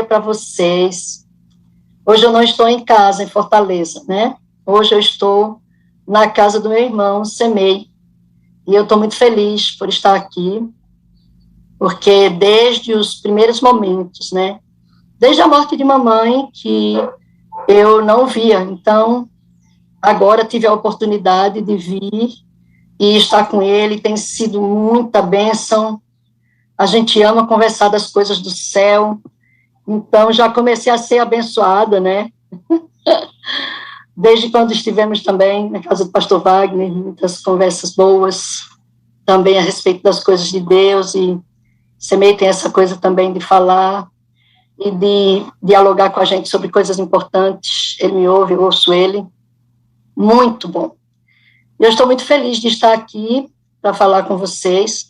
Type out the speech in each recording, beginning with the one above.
para vocês. Hoje eu não estou em casa, em Fortaleza, né? Hoje eu estou na casa do meu irmão, Semei, e eu estou muito feliz por estar aqui, porque desde os primeiros momentos, né? Desde a morte de mamãe, que eu não via, então agora tive a oportunidade de vir e estar com ele, tem sido muita bênção. A gente ama conversar das coisas do céu, então já comecei a ser abençoada, né? Desde quando estivemos também na casa do pastor Wagner, muitas conversas boas, também a respeito das coisas de Deus, e Semei tem essa coisa também de falar e de dialogar com a gente sobre coisas importantes. Ele me ouve, eu ouço ele. Muito bom. Eu estou muito feliz de estar aqui para falar com vocês.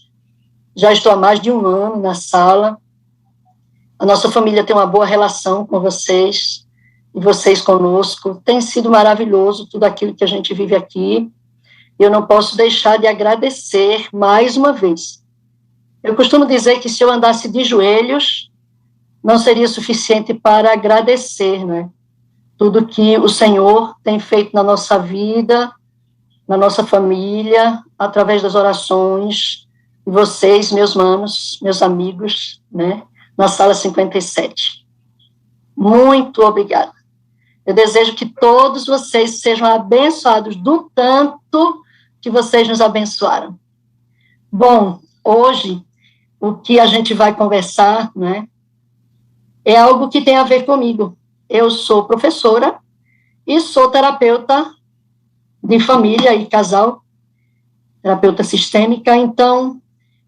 Já estou há mais de um ano na sala. A nossa família tem uma boa relação com vocês, e vocês conosco. Tem sido maravilhoso tudo aquilo que a gente vive aqui. Eu não posso deixar de agradecer mais uma vez. Eu costumo dizer que se eu andasse de joelhos, não seria suficiente para agradecer, né? Tudo que o Senhor tem feito na nossa vida, na nossa família, através das orações, de vocês, meus manos, meus amigos, né? Na sala 57. Muito obrigada. Eu desejo que todos vocês sejam abençoados do tanto que vocês nos abençoaram. Bom, hoje, o que a gente vai conversar, né, é algo que tem a ver comigo. Eu sou professora e sou terapeuta de família e casal, terapeuta sistêmica, então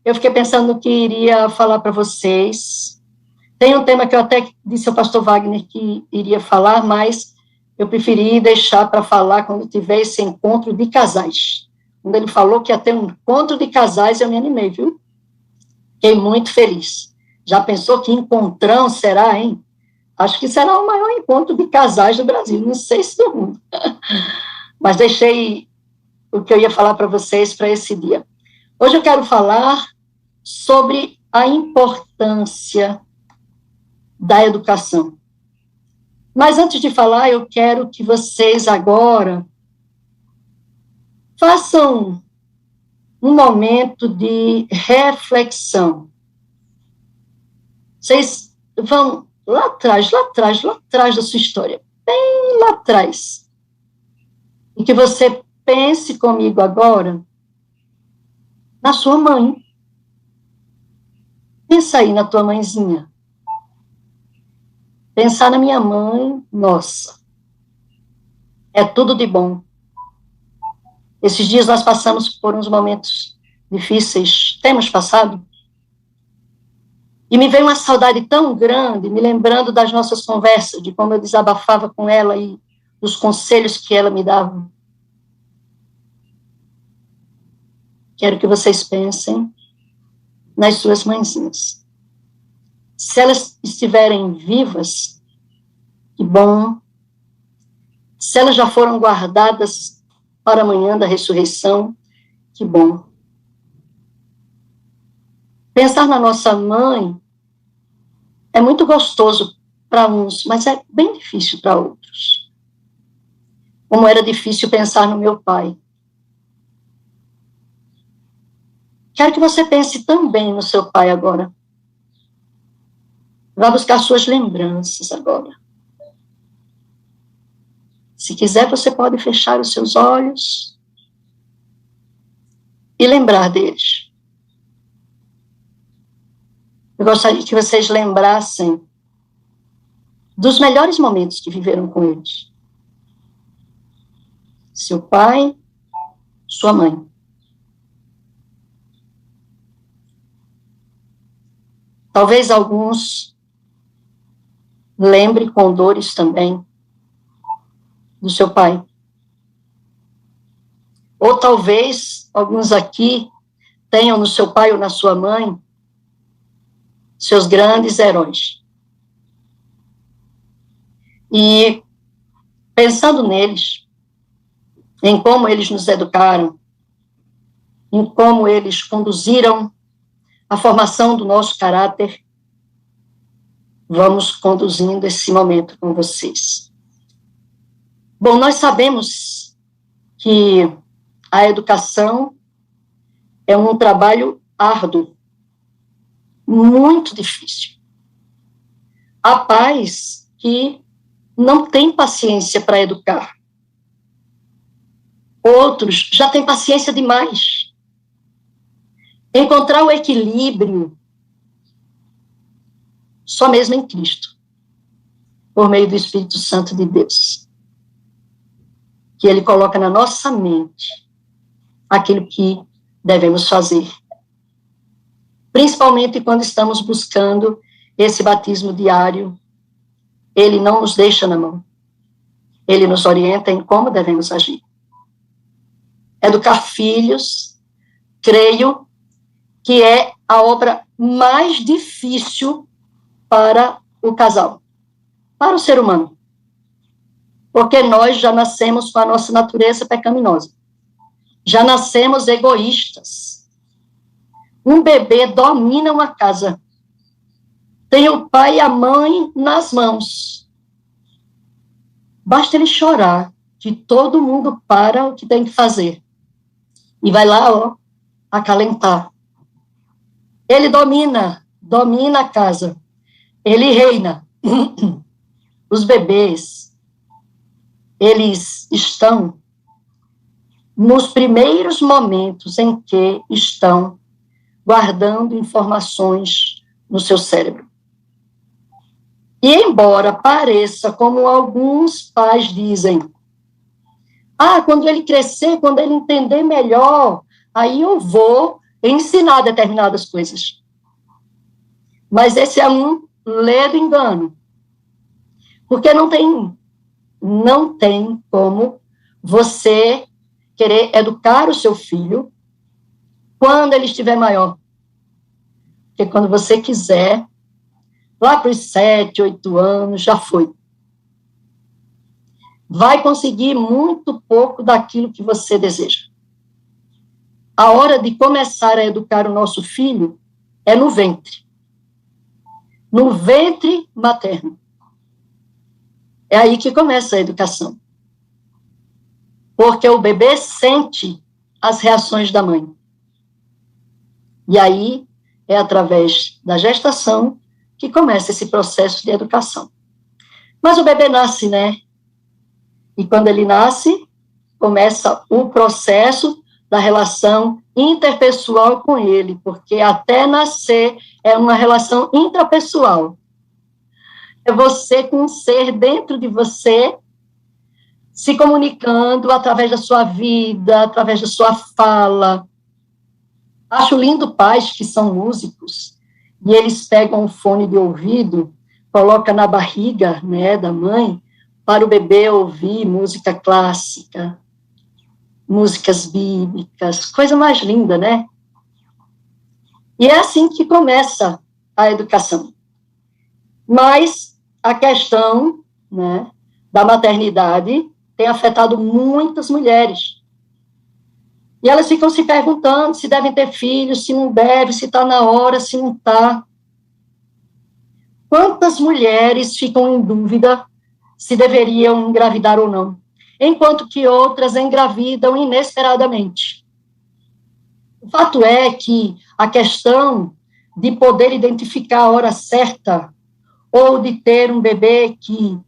eu fiquei pensando que iria falar para vocês. Tem um tema que eu até disse ao pastor Wagner que iria falar, mas eu preferi deixar para falar quando tiver esse encontro de casais. Quando ele falou que ia ter um encontro de casais, eu me animei, viu? Fiquei muito feliz. Já pensou que encontrão será, hein? Acho que será o maior encontro de casais do Brasil, não sei se do mundo. Mas deixei o que eu ia falar para vocês para esse dia. Hoje eu quero falar sobre a importância da educação. Mas antes de falar, eu quero que vocês agora façam um momento de reflexão. Vocês vão lá atrás da sua história, bem lá atrás. E que você pense comigo agora na sua mãe. Pensa aí na tua mãezinha. Pensar na minha mãe, nossa, é tudo de bom. Esses dias nós passamos por uns momentos difíceis, temos passado, e me veio uma saudade tão grande, me lembrando das nossas conversas, de como eu desabafava com ela e dos conselhos que ela me dava. Quero que vocês pensem nas suas mãezinhas. Se elas estiverem vivas, que bom. Se elas já foram guardadas para amanhã da ressurreição, que bom. Pensar na nossa mãe é muito gostoso para uns, mas é bem difícil para outros. Como era difícil pensar no meu pai. Quero que você pense também no seu pai agora. Vá buscar suas lembranças agora. Se quiser, você pode fechar os seus olhos e lembrar deles. Eu gostaria que vocês lembrassem dos melhores momentos que viveram com eles. Seu pai, sua mãe. Talvez alguns lembrem com dores também do seu pai. Ou talvez alguns aqui tenham no seu pai ou na sua mãe seus grandes heróis. E pensando neles, em como eles nos educaram, em como eles conduziram a formação do nosso caráter, vamos conduzindo esse momento com vocês. Bom, nós sabemos que a educação é um trabalho árduo, muito difícil. Há pais que não têm paciência para educar. Outros já têm paciência demais. Encontrar o equilíbrio só mesmo em Cristo, por meio do Espírito Santo de Deus, que Ele coloca na nossa mente aquilo que devemos fazer, principalmente quando estamos buscando esse batismo diário. Ele não nos deixa na mão, Ele nos orienta em como devemos agir. Educar filhos, creio que é a obra mais difícil para o casal, para o ser humano, porque nós já nascemos com a nossa natureza pecaminosa, já nascemos egoístas. Um bebê domina uma casa, tem o pai e a mãe nas mãos, basta ele chorar, que todo mundo para o que tem que fazer, e vai lá, acalentar. Ele domina a casa, ele reina. Os bebês, eles estão nos primeiros momentos em que estão guardando informações no seu cérebro. E embora pareça, como alguns pais dizem, quando ele crescer, quando ele entender melhor, aí eu vou ensinar determinadas coisas. Mas esse é um ledo engano, porque não tem como você querer educar o seu filho quando ele estiver maior. Porque quando você quiser, lá para os 7, 8 anos, já foi. Vai conseguir muito pouco daquilo que você deseja. A hora de começar a educar o nosso filho é no ventre materno. É aí que começa a educação. Porque o bebê sente as reações da mãe. E aí é através da gestação que começa esse processo de educação. Mas o bebê nasce, né? E quando ele nasce, começa o processo da relação interpessoal com ele, porque até nascer é uma relação intrapessoal. É você com um ser dentro de você, se comunicando através da sua vida, através da sua fala. Acho lindo pais que são músicos, e eles pegam um fone de ouvido, colocam na barriga, né, da mãe, para o bebê ouvir música clássica, músicas bíblicas, coisa mais linda, né? E é assim que começa a educação. Mas a questão, né, da maternidade tem afetado muitas mulheres. E elas ficam se perguntando se devem ter filhos, se não devem, se está na hora, se não está. Quantas mulheres ficam em dúvida se deveriam engravidar ou não, enquanto que outras engravidam inesperadamente. O fato é que a questão de poder identificar a hora certa ou de ter um bebê que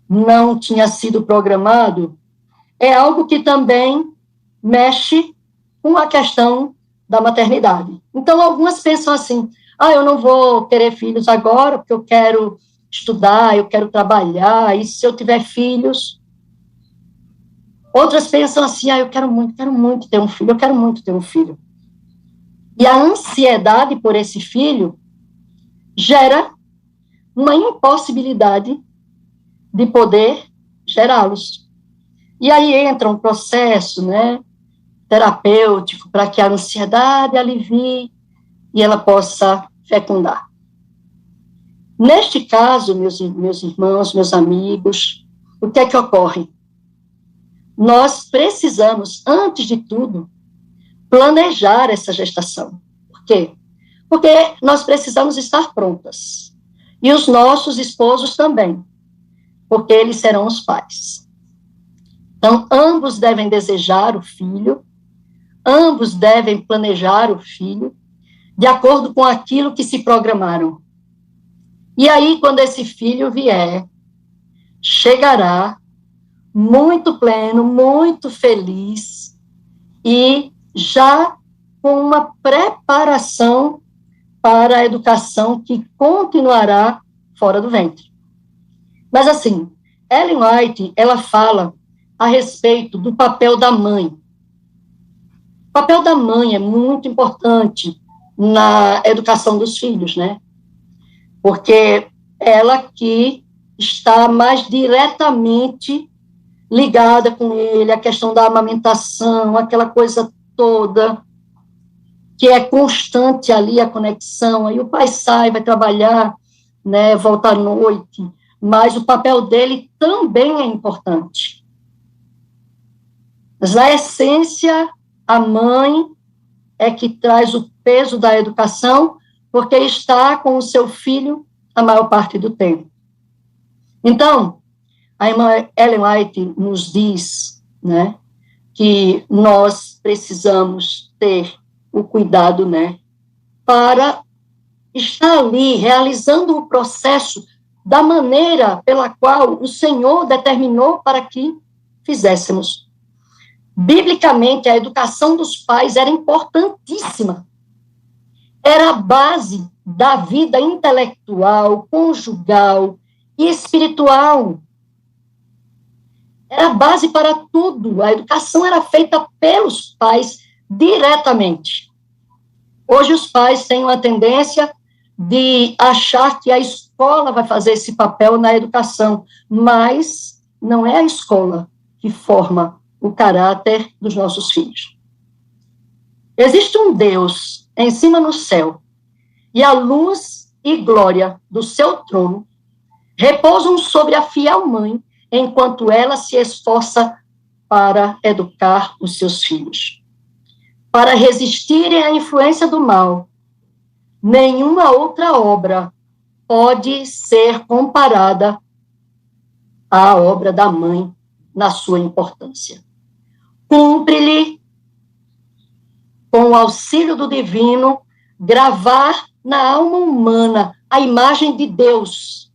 não tinha sido programado é algo que também mexe com a questão da maternidade. Então, algumas pensam assim, eu não vou querer filhos agora, porque eu quero estudar, eu quero trabalhar, e se eu tiver filhos... Outras pensam assim, eu quero muito ter um filho, eu quero muito ter um filho. E a ansiedade por esse filho gera uma impossibilidade de poder gerá-los. E aí entra um processo, né, terapêutico para que a ansiedade alivie e ela possa fecundar. Neste caso, meus irmãos, meus amigos, o que é que ocorre? Nós precisamos, antes de tudo, planejar essa gestação. Por quê? Porque nós precisamos estar prontas. E os nossos esposos também, porque eles serão os pais. Então, ambos devem desejar o filho, ambos devem planejar o filho, de acordo com aquilo que se programaram. E aí, quando esse filho vier, chegará muito pleno, muito feliz, e já com uma preparação para a educação que continuará fora do ventre. Mas, assim, Ellen White, ela fala a respeito do papel da mãe. O papel da mãe é muito importante na educação dos filhos, né? Porque ela que está mais diretamente ligada com ele, a questão da amamentação, aquela coisa toda, que é constante ali a conexão, aí o pai sai, vai trabalhar, né, volta à noite, mas o papel dele também é importante. Mas, na essência, a mãe é que traz o peso da educação, porque está com o seu filho a maior parte do tempo. Então, a irmã Ellen White nos diz, né, que nós precisamos ter o cuidado, né, para estar ali realizando o processo da maneira pela qual o Senhor determinou para que fizéssemos. Biblicamente, a educação dos pais era importantíssima. Era a base da vida intelectual, conjugal e espiritual. Era a base para tudo. A educação era feita pelos pais diretamente. Hoje os pais têm uma tendência de achar que a escola vai fazer esse papel na educação, mas não é a escola que forma o caráter dos nossos filhos. Existe um Deus em cima no céu, e a luz e glória do seu trono repousam sobre a fiel mãe, enquanto ela se esforça para educar os seus filhos. Para resistirem à influência do mal, nenhuma outra obra pode ser comparada à obra da mãe na sua importância. Cumpre-lhe, com o auxílio do divino, gravar na alma humana a imagem de Deus.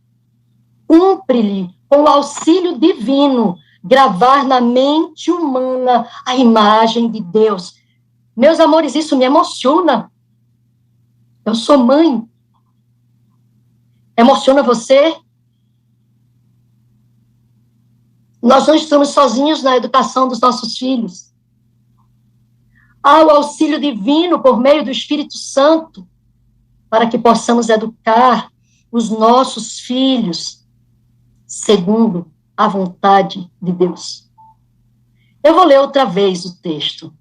Cumpre-lhe, com o auxílio divino, gravar na mente humana a imagem de Deus. Meus amores, isso me emociona. Eu sou mãe. Emociona você? Nós não estamos sozinhos na educação dos nossos filhos. Há o auxílio divino por meio do Espírito Santo para que possamos educar os nossos filhos segundo a vontade de Deus. Eu vou ler outra vez o texto.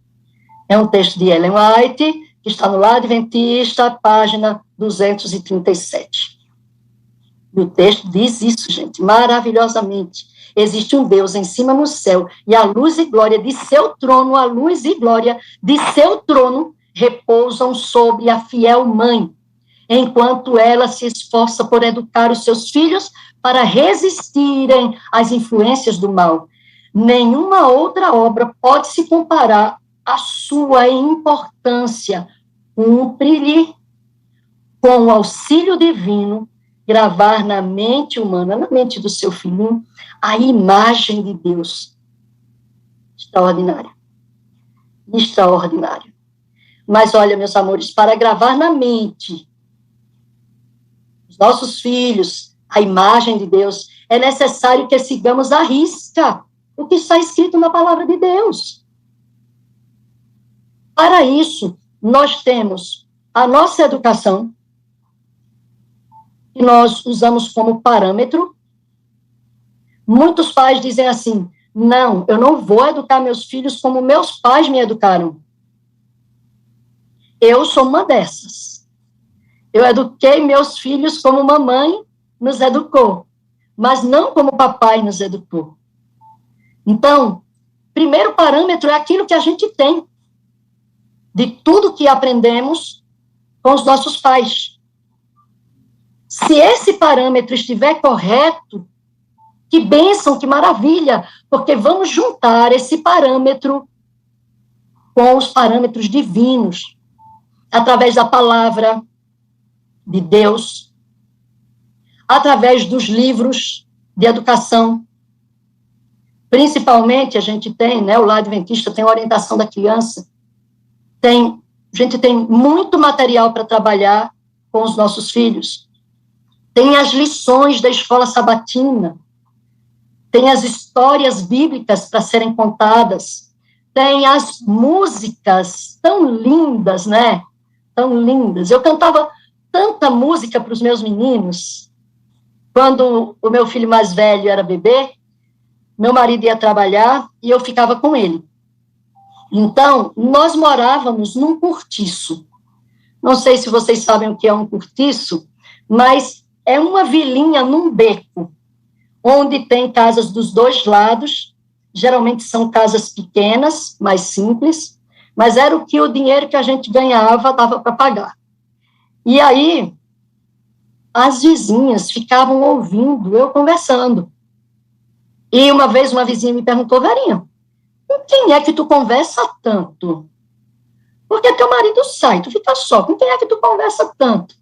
É um texto de Ellen White, que está no Lar Adventista, página 237. E o texto diz isso, gente, maravilhosamente. Existe um Deus em cima no céu, e a luz e glória de seu trono, a luz e glória de seu trono repousam sobre a fiel mãe, enquanto ela se esforça por educar os seus filhos para resistirem às influências do mal. Nenhuma outra obra pode se comparar à sua importância. Cumpre-lhe, com o auxílio divino, gravar na mente humana, na mente do seu filhinho, a imagem de Deus. Extraordinário. Extraordinário. Mas olha, meus amores, para gravar na mente os nossos filhos a imagem de Deus, é necessário que sigamos à risca o que está escrito na palavra de Deus. Para isso, nós temos a nossa educação, que nós usamos como parâmetro. Muitos pais dizem assim: não, eu não vou educar meus filhos como meus pais me educaram. Eu sou uma dessas. Eu eduquei meus filhos como mamãe nos educou, mas não como papai nos educou. Então, primeiro parâmetro é aquilo que a gente tem, de tudo que aprendemos com os nossos pais. Se esse parâmetro estiver correto, que bênção, que maravilha, porque vamos juntar esse parâmetro com os parâmetros divinos, através da palavra de Deus, através dos livros de educação. Principalmente, a gente tem, né, o Lar Adventista tem a orientação da criança, a gente tem muito material para trabalhar com os nossos filhos. Tem as lições da escola sabatina, tem as histórias bíblicas para serem contadas, tem as músicas tão lindas, né? Tão lindas. Eu cantava tanta música para os meus meninos. Quando o meu filho mais velho era bebê, meu marido ia trabalhar e eu ficava com ele. Então, nós morávamos num cortiço. Não sei se vocês sabem o que é um cortiço, mas é uma vilinha num beco, onde tem casas dos dois lados, geralmente são casas pequenas, mais simples, mas era o dinheiro que a gente ganhava dava para pagar. E aí, as vizinhas ficavam ouvindo eu conversando. E uma vez uma vizinha me perguntou: Verinha, com quem é que tu conversa tanto? Porque teu marido sai, tu fica só, com quem é que tu conversa tanto?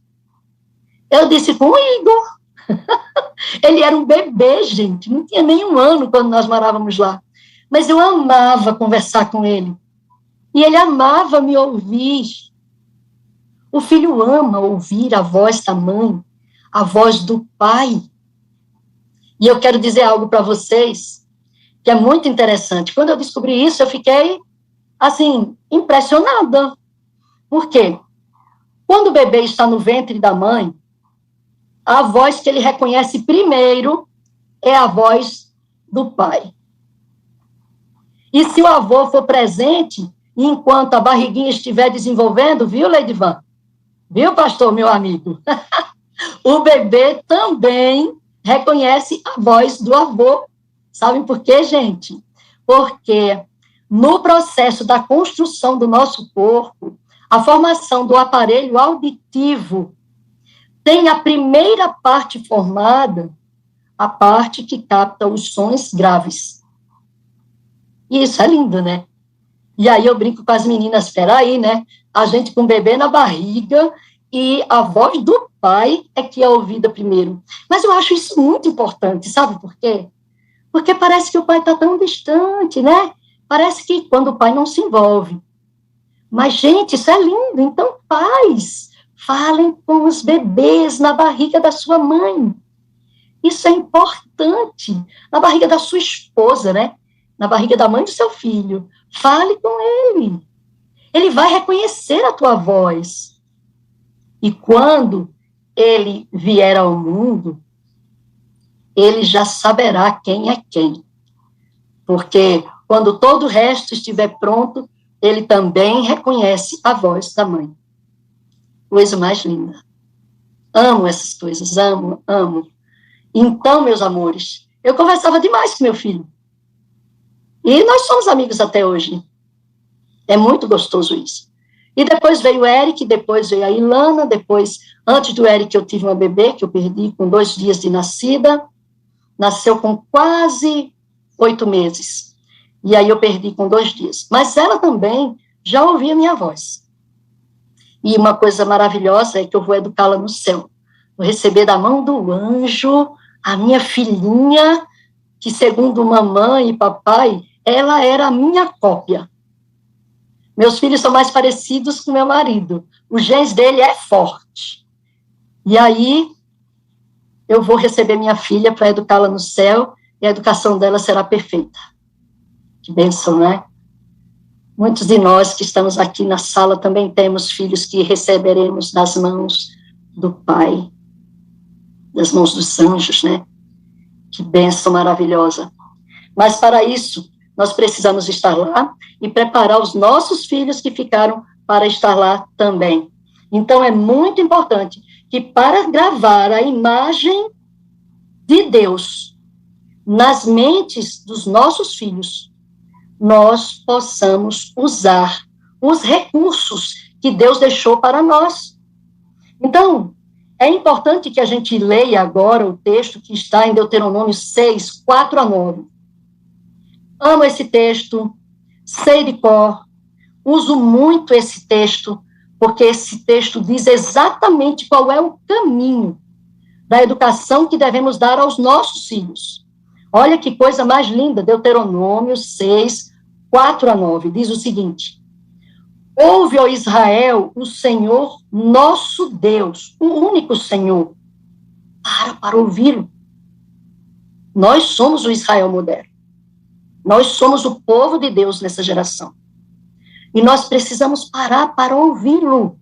Eu disse: com o Igor. Ele era um bebê, gente, não tinha nem 1 ano quando nós morávamos lá. Mas eu amava conversar com ele. E ele amava me ouvir. O filho ama ouvir a voz da mãe, a voz do pai. E eu quero dizer algo para vocês, que é muito interessante. Quando eu descobri isso, eu fiquei, assim, impressionada. Por quê? Quando o bebê está no ventre da mãe, a voz que ele reconhece primeiro é a voz do pai. E se o avô for presente, enquanto a barriguinha estiver desenvolvendo, viu, Leidivan? Viu, pastor, meu amigo? O bebê também reconhece a voz do avô. Sabem por quê, gente? Porque no processo da construção do nosso corpo, a formação do aparelho auditivo tem a primeira parte formada, a parte que capta os sons graves. E isso é lindo, né? E aí eu brinco com as meninas: peraí, né? A gente com o bebê na barriga e a voz do pai é que é ouvida primeiro. Mas eu acho isso muito importante, sabe por quê? Porque parece que o pai está tão distante, né? Parece que quando o pai não se envolve. Mas, gente, isso é lindo. Então, pais, falem com os bebês na barriga da sua mãe. Isso é importante. Na barriga da sua esposa, né? Na barriga da mãe do seu filho. Fale com ele. Ele vai reconhecer a tua voz. E quando ele vier ao mundo, ele já saberá quem é quem. Porque quando todo o resto estiver pronto, ele também reconhece a voz da mãe. Coisa mais linda. Amo essas coisas, amo, amo. Então, meus amores, eu conversava demais com meu filho. E nós somos amigos até hoje. É muito gostoso isso. E depois veio o Eric, depois veio a Ilana, depois, antes do Eric, eu tive uma bebê que eu perdi com 2 dias de nascida. Nasceu com quase 8 meses. E aí eu perdi com 2 dias. Mas ela também já ouvia minha voz. E uma coisa maravilhosa é que eu vou educá-la no céu. Vou receber da mão do anjo a minha filhinha, que segundo mamãe e papai, ela era a minha cópia. Meus filhos são mais parecidos com meu marido. O genes dele é forte. E aí eu vou receber minha filha para educá-la no céu, e a educação dela será perfeita. Que bênção, né? Muitos de nós que estamos aqui na sala também temos filhos que receberemos das mãos do Pai, das mãos dos anjos, né? Que bênção maravilhosa. Mas para isso, nós precisamos estar lá e preparar os nossos filhos que ficaram para estar lá também. Então, é muito importante que para gravar a imagem de Deus nas mentes dos nossos filhos, nós possamos usar os recursos que Deus deixou para nós. Então, É importante que a gente leia agora o texto que está em Deuteronômio 6, 4 a 9. Amo esse texto, sei de cor, uso muito esse texto, porque esse texto diz exatamente qual é o caminho da educação que devemos dar aos nossos filhos. Olha que coisa mais linda, Deuteronômio 6, 4 a 9, diz o seguinte: ouve, ó Israel, o Senhor nosso Deus, o único Senhor. Para ouvi-lo. Nós somos o Israel moderno. Nós somos o povo de Deus nessa geração. E nós precisamos parar para ouvi-lo.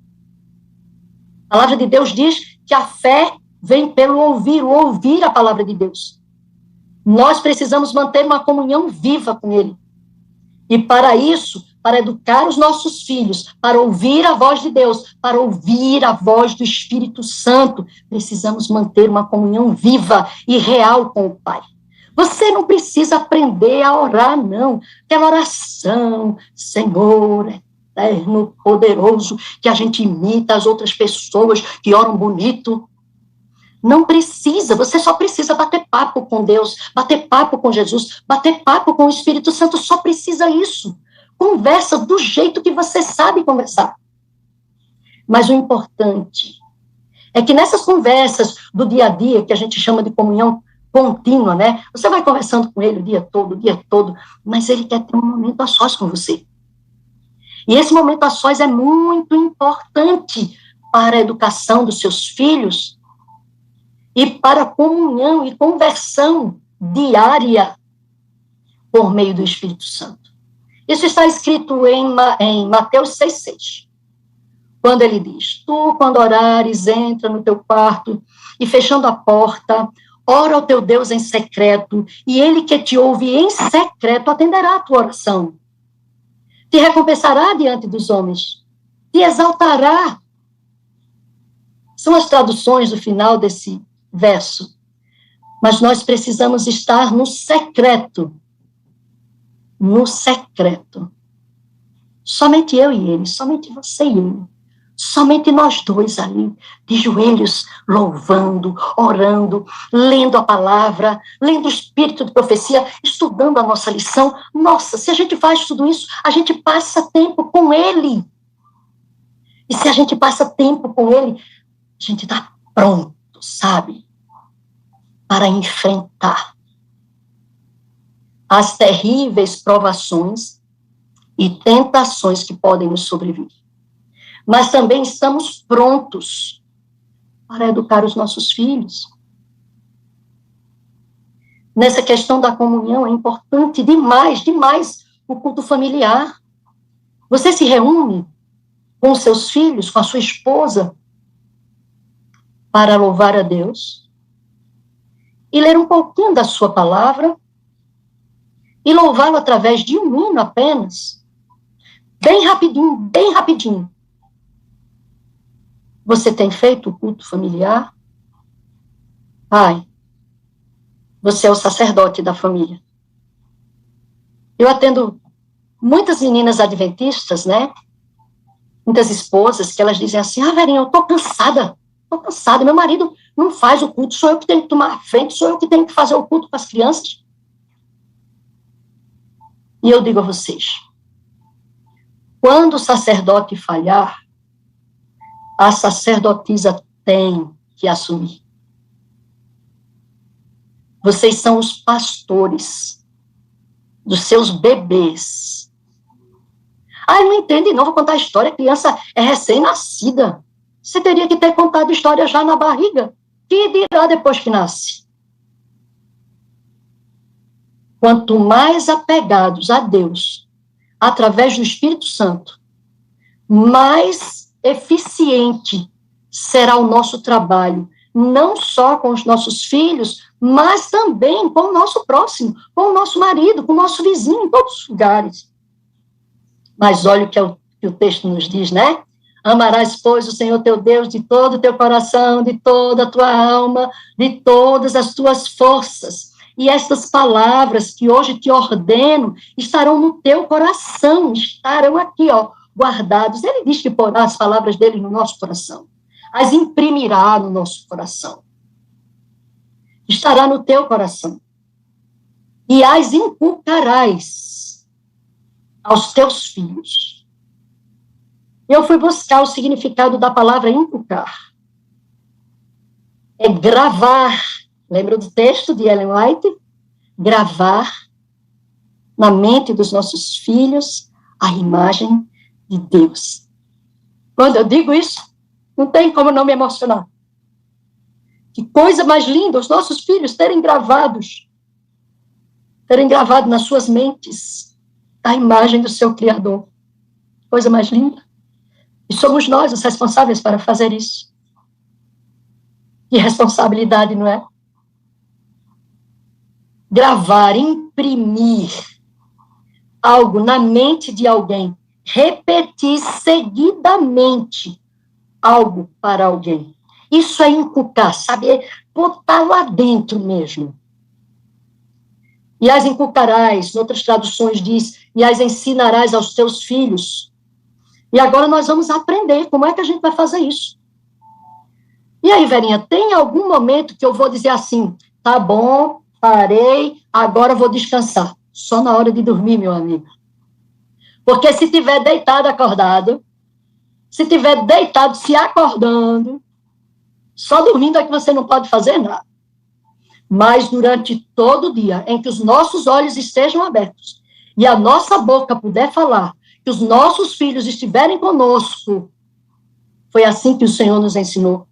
A palavra de Deus diz que a fé vem pelo ouvir a palavra de Deus. Nós precisamos manter uma comunhão viva com ele. E para isso, para educar os nossos filhos, para ouvir a voz de Deus, para ouvir a voz do Espírito Santo, precisamos manter uma comunhão viva e real com o Pai. Você não precisa aprender a orar, não. Aquela oração, Senhor eterno, poderoso, que a gente imita as outras pessoas que oram bonito. Não precisa, você só precisa bater papo com Deus, bater papo com Jesus, bater papo com o Espírito Santo, só precisa isso. Conversa do jeito que você sabe conversar. Mas o importante é que nessas conversas do dia a dia, que a gente chama de comunhão contínua, né? Você vai conversando com ele o dia todo, mas ele quer ter um momento a sós com você. E esse momento a sós é muito importante para a educação dos seus filhos e para a comunhão e conversão diária por meio do Espírito Santo. Isso está escrito em Mateus 6,6. Quando ele diz: tu, quando orares, entra no teu quarto e, fechando a porta, ora ao teu Deus em secreto, e ele que te ouve em secreto atenderá a tua oração. Te recompensará diante dos homens, te exaltará. São as traduções do final desse verso. Mas nós precisamos estar no secreto. No secreto. Somente eu e ele, somente você e ele. Somente nós dois ali, de joelhos, louvando, orando, lendo a palavra, lendo o espírito de profecia, estudando a nossa lição. Nossa, se a gente faz tudo isso, a gente passa tempo com ele. E se a gente passa tempo com ele, a gente está pronto, sabe? Para enfrentar as terríveis provações e tentações que podem nos sobrevir. Mas também estamos prontos para educar os nossos filhos. Nessa questão da comunhão é importante demais o culto familiar. Você se reúne com os seus filhos, com a sua esposa, para louvar a Deus e ler um pouquinho da sua palavra e louvá-lo através de um hino apenas, bem rapidinho. Você tem feito o culto familiar? Pai, você é o sacerdote da família. Eu atendo muitas meninas adventistas, né? Muitas esposas que elas dizem assim: Verinha, eu tô cansada, meu marido não faz o culto, sou eu que tenho que tomar a frente, sou eu que tenho que fazer o culto com as crianças. E eu digo a vocês, quando o sacerdote falhar, a sacerdotisa tem que assumir. Vocês são os pastores dos seus bebês. Não entende não, vou contar a história, a criança é recém-nascida. Você teria que ter contado a história já na barriga. Que dirá depois que nasce? Quanto mais apegados a Deus, através do Espírito Santo, mais eficiente será o nosso trabalho, não só com os nossos filhos, mas também com o nosso próximo, com o nosso marido, com o nosso vizinho, em todos os lugares. Mas olha o que o texto nos diz, né? Amarás, pois, o Senhor teu Deus de todo o teu coração, de toda a tua alma, de todas as tuas forças. E estas palavras que hoje te ordeno estarão no teu coração, estarão aqui, guardados. Ele diz que porá as palavras dele no nosso coração. as imprimirá no nosso coração. Estará no teu coração. E as inculcarás aos teus filhos. Eu fui buscar o significado da palavra inculcar. É gravar. Lembra do texto de Ellen White? Gravar na mente dos nossos filhos a imagem de Deus. Quando eu digo isso, não tem como não me emocionar. Que coisa mais linda os nossos filhos terem gravado nas suas mentes a imagem do seu Criador. Coisa mais linda. E somos nós os responsáveis para fazer isso. Que responsabilidade, não é? Gravar, imprimir algo na mente de alguém, repetir seguidamente algo para alguém. Isso é inculcar, saber botar lá dentro mesmo. E as inculcarás, em outras traduções diz, e as ensinarás aos teus filhos. E agora nós vamos aprender como é que a gente vai fazer isso. E aí, Verinha, tem algum momento que eu vou dizer assim, tá bom, parei, agora vou descansar. Só na hora de dormir, meu amigo. Porque se tiver deitado, acordado, se tiver deitado, se acordando, só dormindo é que você não pode fazer nada. Mas durante todo o dia, em que os nossos olhos estejam abertos e a nossa boca puder falar, que os nossos filhos estiverem conosco, foi assim que o Senhor nos ensinou,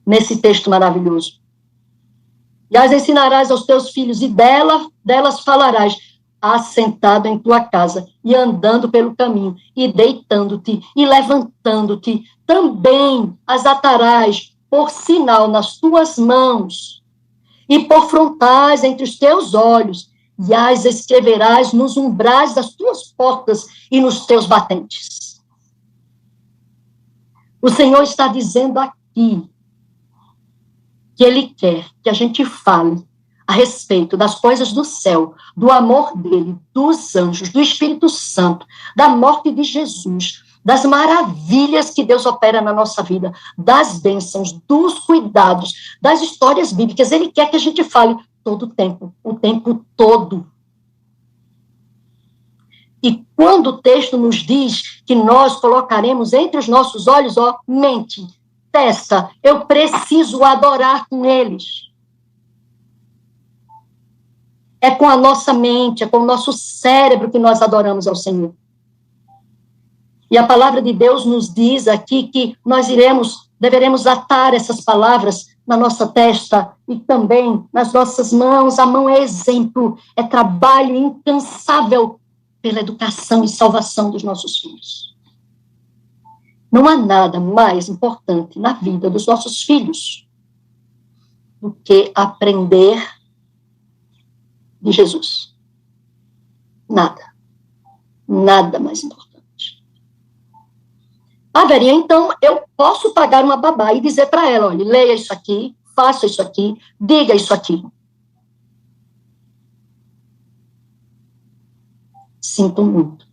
nesse texto maravilhoso. E as ensinarás aos teus filhos, e delas falarás, assentado em tua casa, e andando pelo caminho, e deitando-te, e levantando-te, também as atarás por sinal nas tuas mãos, e por frontais entre os teus olhos, e as escreverás nos umbrais das tuas portas e nos teus batentes. O Senhor está dizendo aqui que Ele quer que a gente fale a respeito das coisas do céu, do amor dele, dos anjos, do Espírito Santo, da morte de Jesus, das maravilhas que Deus opera na nossa vida, das bênçãos, dos cuidados, das histórias bíblicas. Ele quer que a gente fale todo o tempo todo. E quando o texto nos diz que nós colocaremos entre os nossos olhos, mente, testa, eu preciso adorar com eles. É com a nossa mente, é com o nosso cérebro que nós adoramos ao Senhor. E a palavra de Deus nos diz aqui que nós deveremos atar essas palavras na nossa testa e também nas nossas mãos. A mão é exemplo, é trabalho incansável pela educação e salvação dos nossos filhos. Não há nada mais importante na vida dos nossos filhos do que aprender de Jesus. Nada. Nada mais importante. Verinha, então, eu posso pagar uma babá e dizer para ela, olha, leia isso aqui, faça isso aqui, diga isso aqui. Sinto muito.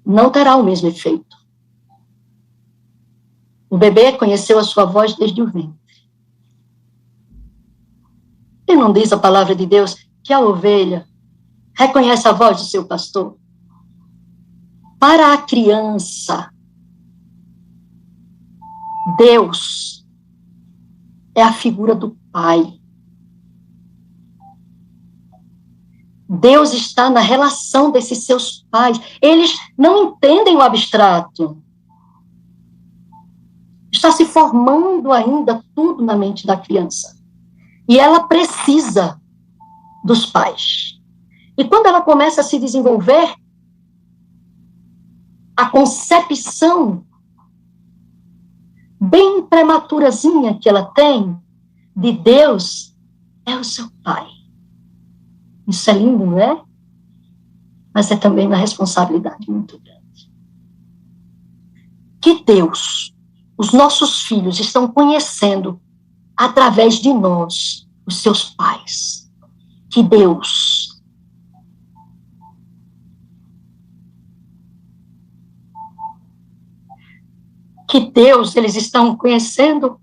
Não terá o mesmo efeito. O bebê conheceu a sua voz desde o ventre. E não diz a palavra de Deus que a ovelha reconhece a voz do seu pastor? Para a criança, Deus é a figura do Pai. Deus está na relação desses seus pais. Eles não entendem o abstrato. Está se formando ainda tudo na mente da criança. E ela precisa dos pais. E quando ela começa a se desenvolver, a concepção bem prematurazinha que ela tem de Deus é o seu pai. Isso é lindo, não é? Mas é também uma responsabilidade muito grande. Que Deus, os nossos filhos, estão conhecendo através de nós, os seus pais. Que Deus Que Deus eles estão conhecendo?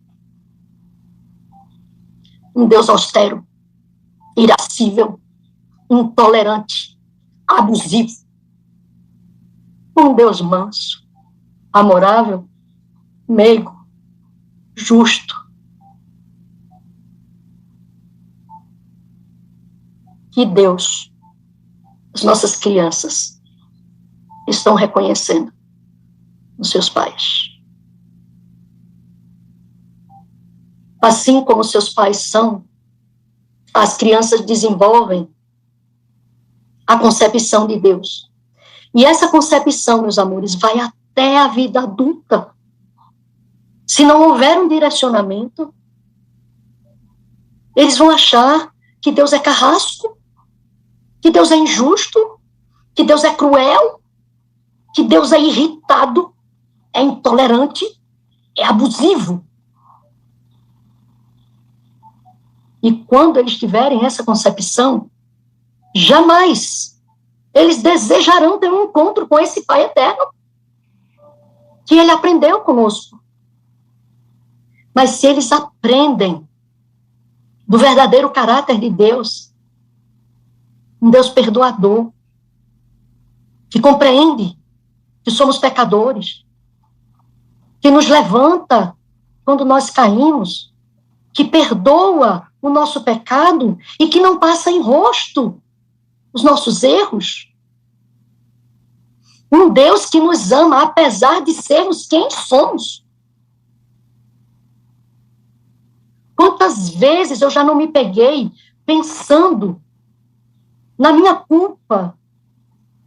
Um Deus austero, irascível, intolerante, abusivo. Um Deus manso, amorável, meigo, justo. Que Deus, as nossas crianças, estão reconhecendo os seus pais. Assim como seus pais são, as crianças desenvolvem a concepção de Deus. E essa concepção, meus amores, vai até a vida adulta. Se não houver um direcionamento, eles vão achar que Deus é carrasco, que Deus é injusto, que Deus é cruel, que Deus é irritado, é intolerante, é abusivo. E quando eles tiverem essa concepção, jamais eles desejarão ter um encontro com esse Pai eterno, que ele aprendeu conosco. Mas se eles aprendem do verdadeiro caráter de Deus, um Deus perdoador, que compreende que somos pecadores, que nos levanta quando nós caímos, que perdoa o nosso pecado e que não passa em rosto os nossos erros. Um Deus que nos ama, apesar de sermos quem somos. Quantas vezes eu já não me peguei pensando na minha culpa,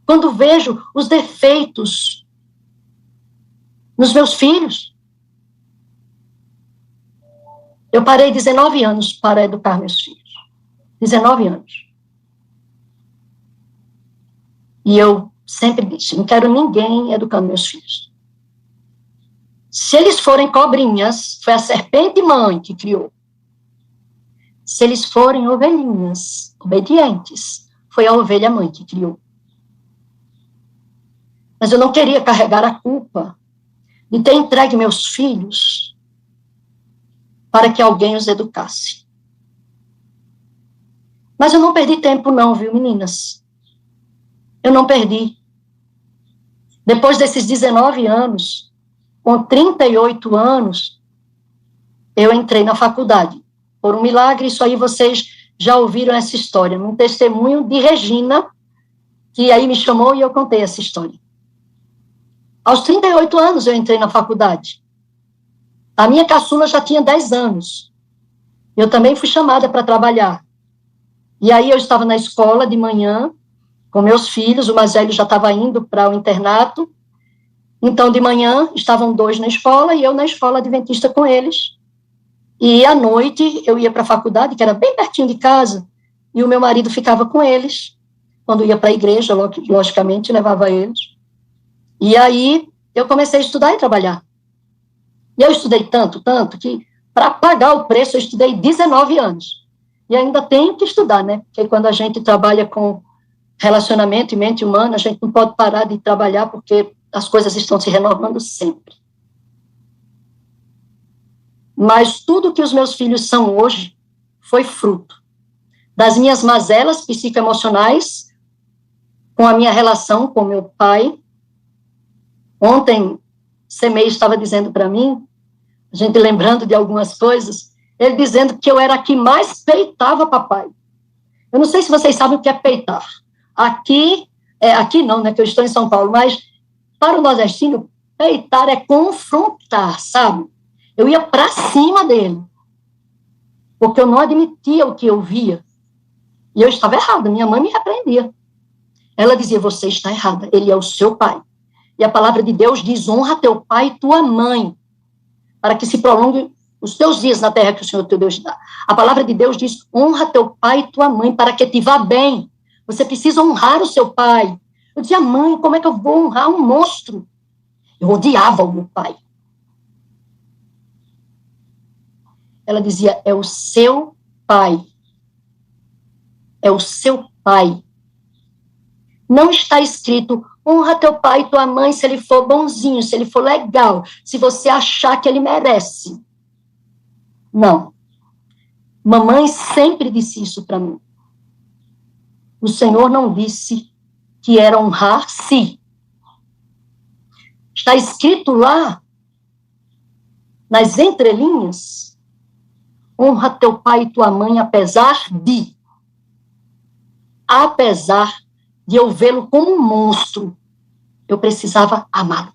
quando vejo os defeitos nos meus filhos. Eu parei 19 anos para educar meus filhos. 19 anos. E eu sempre disse, não quero ninguém educando meus filhos. Se eles forem cobrinhas, foi a serpente mãe que criou. Se eles forem ovelhinhas, obedientes, foi a ovelha mãe que criou. Mas eu não queria carregar a culpa de ter entregue meus filhos para que alguém os educasse. Mas eu não perdi tempo não, viu, meninas? Eu não perdi. Depois desses 19 anos, com 38 anos, eu entrei na faculdade. Por um milagre, isso aí vocês já ouviram essa história, num testemunho de Regina, que aí me chamou e eu contei essa história. Aos 38 anos eu entrei na faculdade. A minha caçula já tinha 10 anos. Eu também fui chamada para trabalhar. E aí eu estava na escola de manhã, com meus filhos, o mais velho já estava indo para o internato. Então, de manhã, estavam 2 na escola e eu na escola adventista com eles. E à noite eu ia para a faculdade, que era bem pertinho de casa, e o meu marido ficava com eles. Quando ia para a igreja, logicamente, levava eles. E aí eu comecei a estudar e trabalhar. E eu estudei tanto, que para pagar o preço eu estudei 19 anos. E ainda tenho que estudar, né? Porque quando a gente trabalha com relacionamento e mente humana, a gente não pode parar de trabalhar porque as coisas estão se renovando sempre. Mas tudo que os meus filhos são hoje foi fruto das minhas mazelas psicoemocionais, com a minha relação com meu pai. Ontem, Semei estava dizendo para mim, a gente lembrando de algumas coisas, ele dizendo que eu era a que mais peitava papai. Eu não sei se vocês sabem o que é peitar. Aqui não, né, que eu estou em São Paulo, mas para o nordestino, peitar é confrontar, sabe? Eu ia para cima dele, porque eu não admitia o que eu via. E eu estava errada, minha mãe me repreendia. Ela dizia, você está errada, ele é o seu pai. E a palavra de Deus diz, honra teu pai e tua mãe, para que se prolongue os teus dias na terra que o Senhor teu Deus te dá. A palavra de Deus diz, honra teu pai e tua mãe, para que te vá bem. Você precisa honrar o seu pai. Eu dizia, mãe, como é que eu vou honrar um monstro? Eu odiava o meu pai. Ela dizia, é o seu pai. É o seu pai. Não está escrito, honra teu pai e tua mãe se ele for bonzinho, se ele for legal, se você achar que ele merece. Não. Mamãe sempre disse isso para mim. O Senhor não disse que era honrar-se. Está escrito lá, nas entrelinhas, honra teu pai e tua mãe apesar de eu vê-lo como um monstro, eu precisava amá-lo.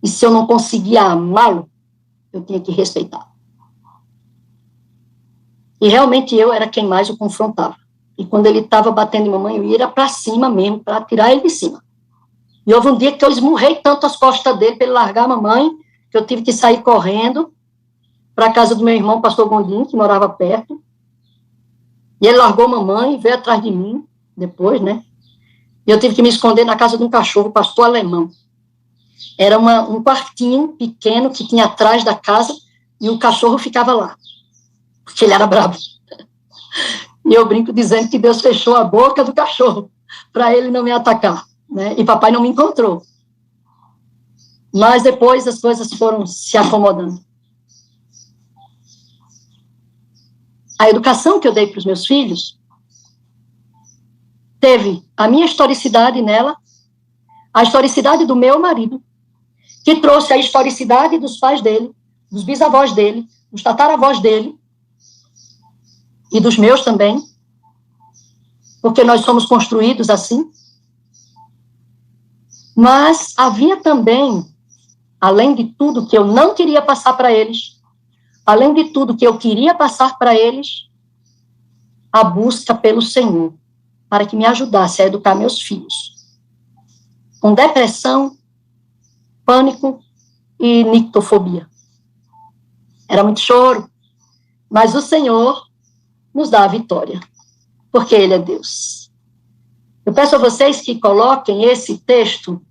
E se eu não conseguia amá-lo, eu tinha que respeitá-lo. E realmente eu era quem mais o confrontava. E quando ele estava batendo em mamãe, eu ia para cima mesmo, para tirar ele de cima. E houve um dia que eu esmurrei tanto as costas dele para ele largar a mamãe, que eu tive que sair correndo para a casa do meu irmão, pastor Gondim, que morava perto. E ele largou a mamãe e veio atrás de mim, depois, né? E eu tive que me esconder na casa de um cachorro, pastor alemão. Era um quartinho pequeno que tinha atrás da casa e o cachorro ficava lá, porque ele era bravo. E eu brinco dizendo que Deus fechou a boca do cachorro para ele não me atacar, né? E papai não me encontrou. Mas depois as coisas foram se acomodando. A educação que eu dei para os meus filhos teve a minha historicidade nela, a historicidade do meu marido, que trouxe a historicidade dos pais dele, dos bisavós dele, dos tataravós dele, e dos meus também, porque nós somos construídos assim. Mas havia também, além de tudo que eu não queria passar para eles, além de tudo que eu queria passar para eles, a busca pelo Senhor, para que me ajudasse a educar meus filhos. Com depressão, pânico e nictofobia. Era muito choro, mas o Senhor nos dá a vitória, porque Ele é Deus. Eu peço a vocês que coloquem esse texto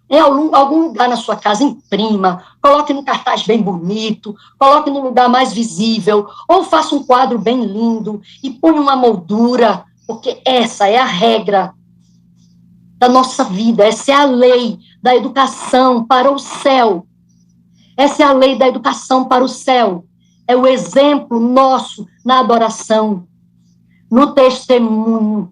em algum lugar na sua casa, imprima, coloque num cartaz bem bonito, coloque num lugar mais visível, ou faça um quadro bem lindo e ponha uma moldura, porque essa é a regra da nossa vida, essa é a lei da educação para o céu. Essa é a lei da educação para o céu. É o exemplo nosso na adoração, no testemunho,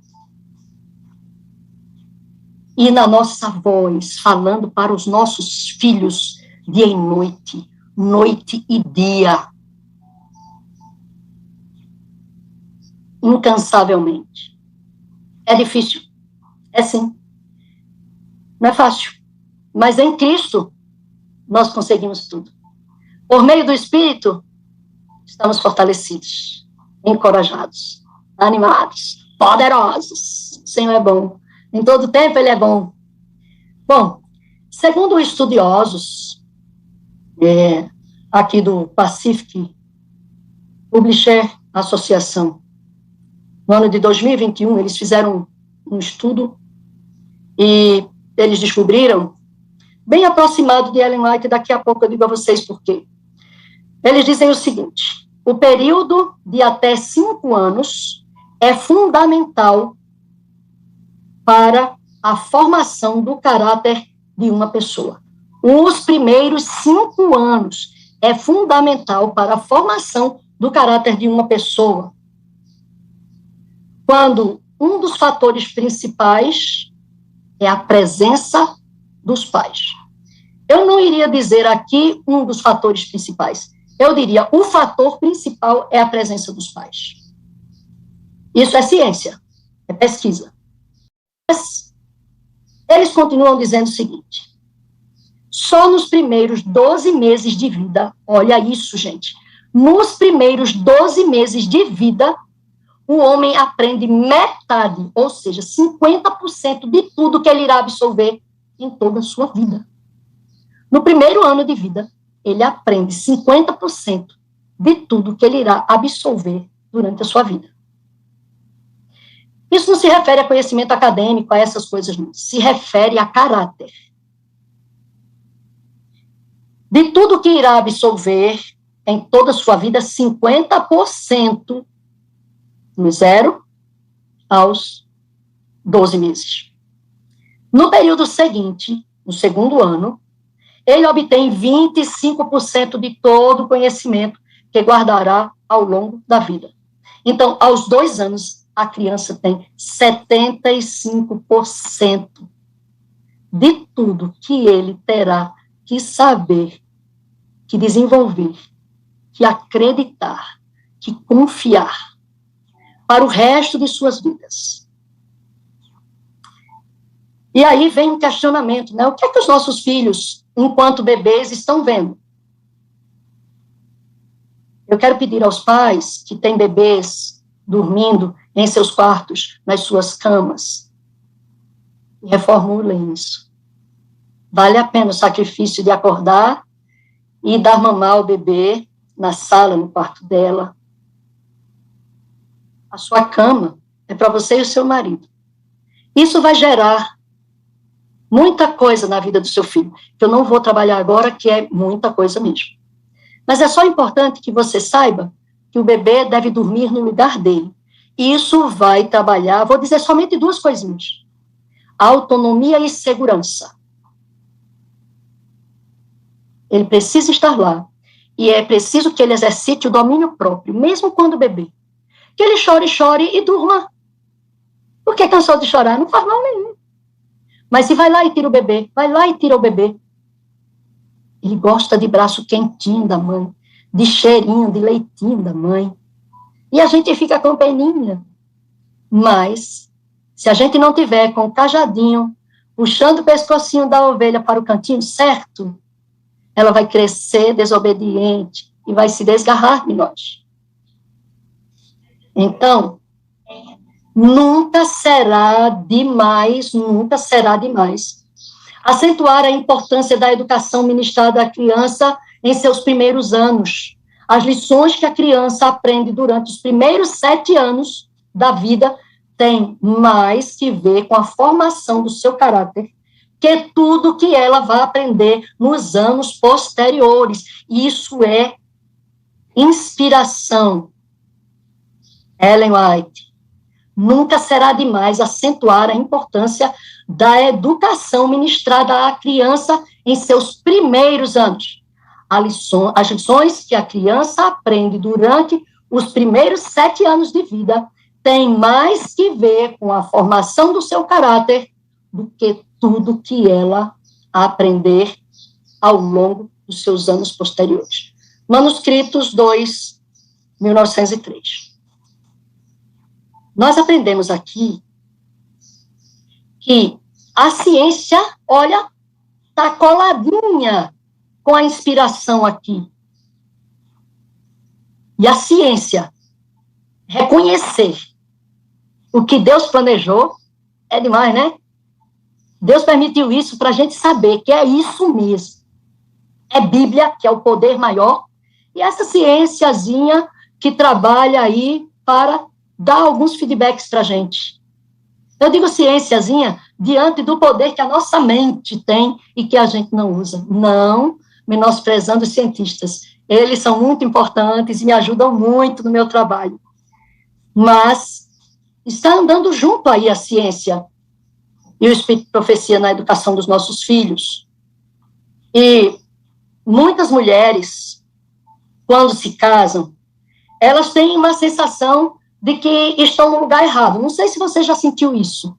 e na nossa voz, falando para os nossos filhos dia e noite, noite e dia, incansavelmente. É difícil, é sim, não é fácil, mas em Cristo nós conseguimos tudo. Por meio do Espírito, estamos fortalecidos, encorajados, animados, poderosos. O Senhor é bom. Em todo tempo Ele é bom. Bom, segundo estudiosos aqui do Pacific Publisher Associação, no ano de 2021, eles fizeram um estudo e eles descobriram, bem aproximado de Ellen White, daqui a pouco eu digo a vocês por quê. Eles dizem o seguinte: o período de até 5 anos é fundamental para a formação do caráter de uma pessoa. Os primeiros 5 anos é fundamental para a formação do caráter de uma pessoa. Quando um dos fatores principais é a presença dos pais. Eu não iria dizer aqui um dos fatores principais. Eu diria, o fator principal é a presença dos pais. Isso é ciência, é pesquisa. Mas eles continuam dizendo o seguinte: só nos primeiros 12 meses de vida, olha isso, gente, nos primeiros 12 meses de vida, o homem aprende metade, ou seja, 50% de tudo que ele irá absorver em toda a sua vida. No primeiro ano de vida, ele aprende 50% de tudo que ele irá absorver durante a sua vida. Isso não se refere a conhecimento acadêmico, a essas coisas, não. Se refere a caráter. De tudo que irá absorver em toda a sua vida, 50%, do 0 aos 12 meses. No período seguinte, no segundo ano, ele obtém 25% de todo o conhecimento que guardará ao longo da vida. Então, aos 2 anos, a criança tem 75% de tudo que ele terá que saber, que desenvolver, que acreditar, que confiar para o resto de suas vidas. E aí vem um questionamento, né? O que é que os nossos filhos, enquanto bebês, estão vendo? Eu quero pedir aos pais que têm bebês dormindo em seus quartos, nas suas camas, reformulem isso. Vale a pena o sacrifício de acordar e dar mamar ao bebê na sala, no quarto dela. A sua cama é para você e o seu marido. Isso vai gerar muita coisa na vida do seu filho, que eu não vou trabalhar agora, que é muita coisa mesmo. Mas é só importante que você saiba que o bebê deve dormir no lugar dele. Isso vai trabalhar, vou dizer somente 2 coisinhas: autonomia e segurança. Ele precisa estar lá. E é preciso que ele exercite o domínio próprio, mesmo quando bebê. Que ele chore e durma. Porque cansou de chorar, não faz mal nenhum. Mas se vai lá e tira o bebê, vai lá e tira o bebê. Ele gosta de braço quentinho da mãe, de cheirinho, de leitinho da mãe. E a gente fica com peninha. Mas, se a gente não tiver com o cajadinho, puxando o pescocinho da ovelha para o cantinho certo, ela vai crescer desobediente e vai se desgarrar de nós. Então, nunca será demais acentuar a importância da educação ministrada à criança em seus primeiros anos. As lições que a criança aprende durante os primeiros 7 anos da vida têm mais que ver com a formação do seu caráter que tudo que ela vai aprender nos anos posteriores. Isso é inspiração. Ellen White. Nunca será demais acentuar a importância da educação ministrada à criança em seus primeiros anos. As lições que a criança aprende durante os primeiros 7 anos de vida têm mais que ver com a formação do seu caráter do que tudo que ela aprender ao longo dos seus anos posteriores. Manuscritos 2, 1903. Nós aprendemos aqui que a ciência, olha, está coladinha com a inspiração aqui. E a ciência reconhecer o que Deus planejou é demais, né? Deus permitiu isso para a gente saber que é isso mesmo. É Bíblia, que é o poder maior, e essa ciênciazinha que trabalha aí para dar alguns feedbacks para a gente. Eu digo ciênciazinha diante do poder que a nossa mente tem e que a gente não usa. Não menosprezando os cientistas. Eles são muito importantes e me ajudam muito no meu trabalho. Mas está andando junto aí a ciência e o espírito de profecia na educação dos nossos filhos. E muitas mulheres, quando se casam, elas têm uma sensação de que estão no lugar errado. Não sei se você já sentiu isso.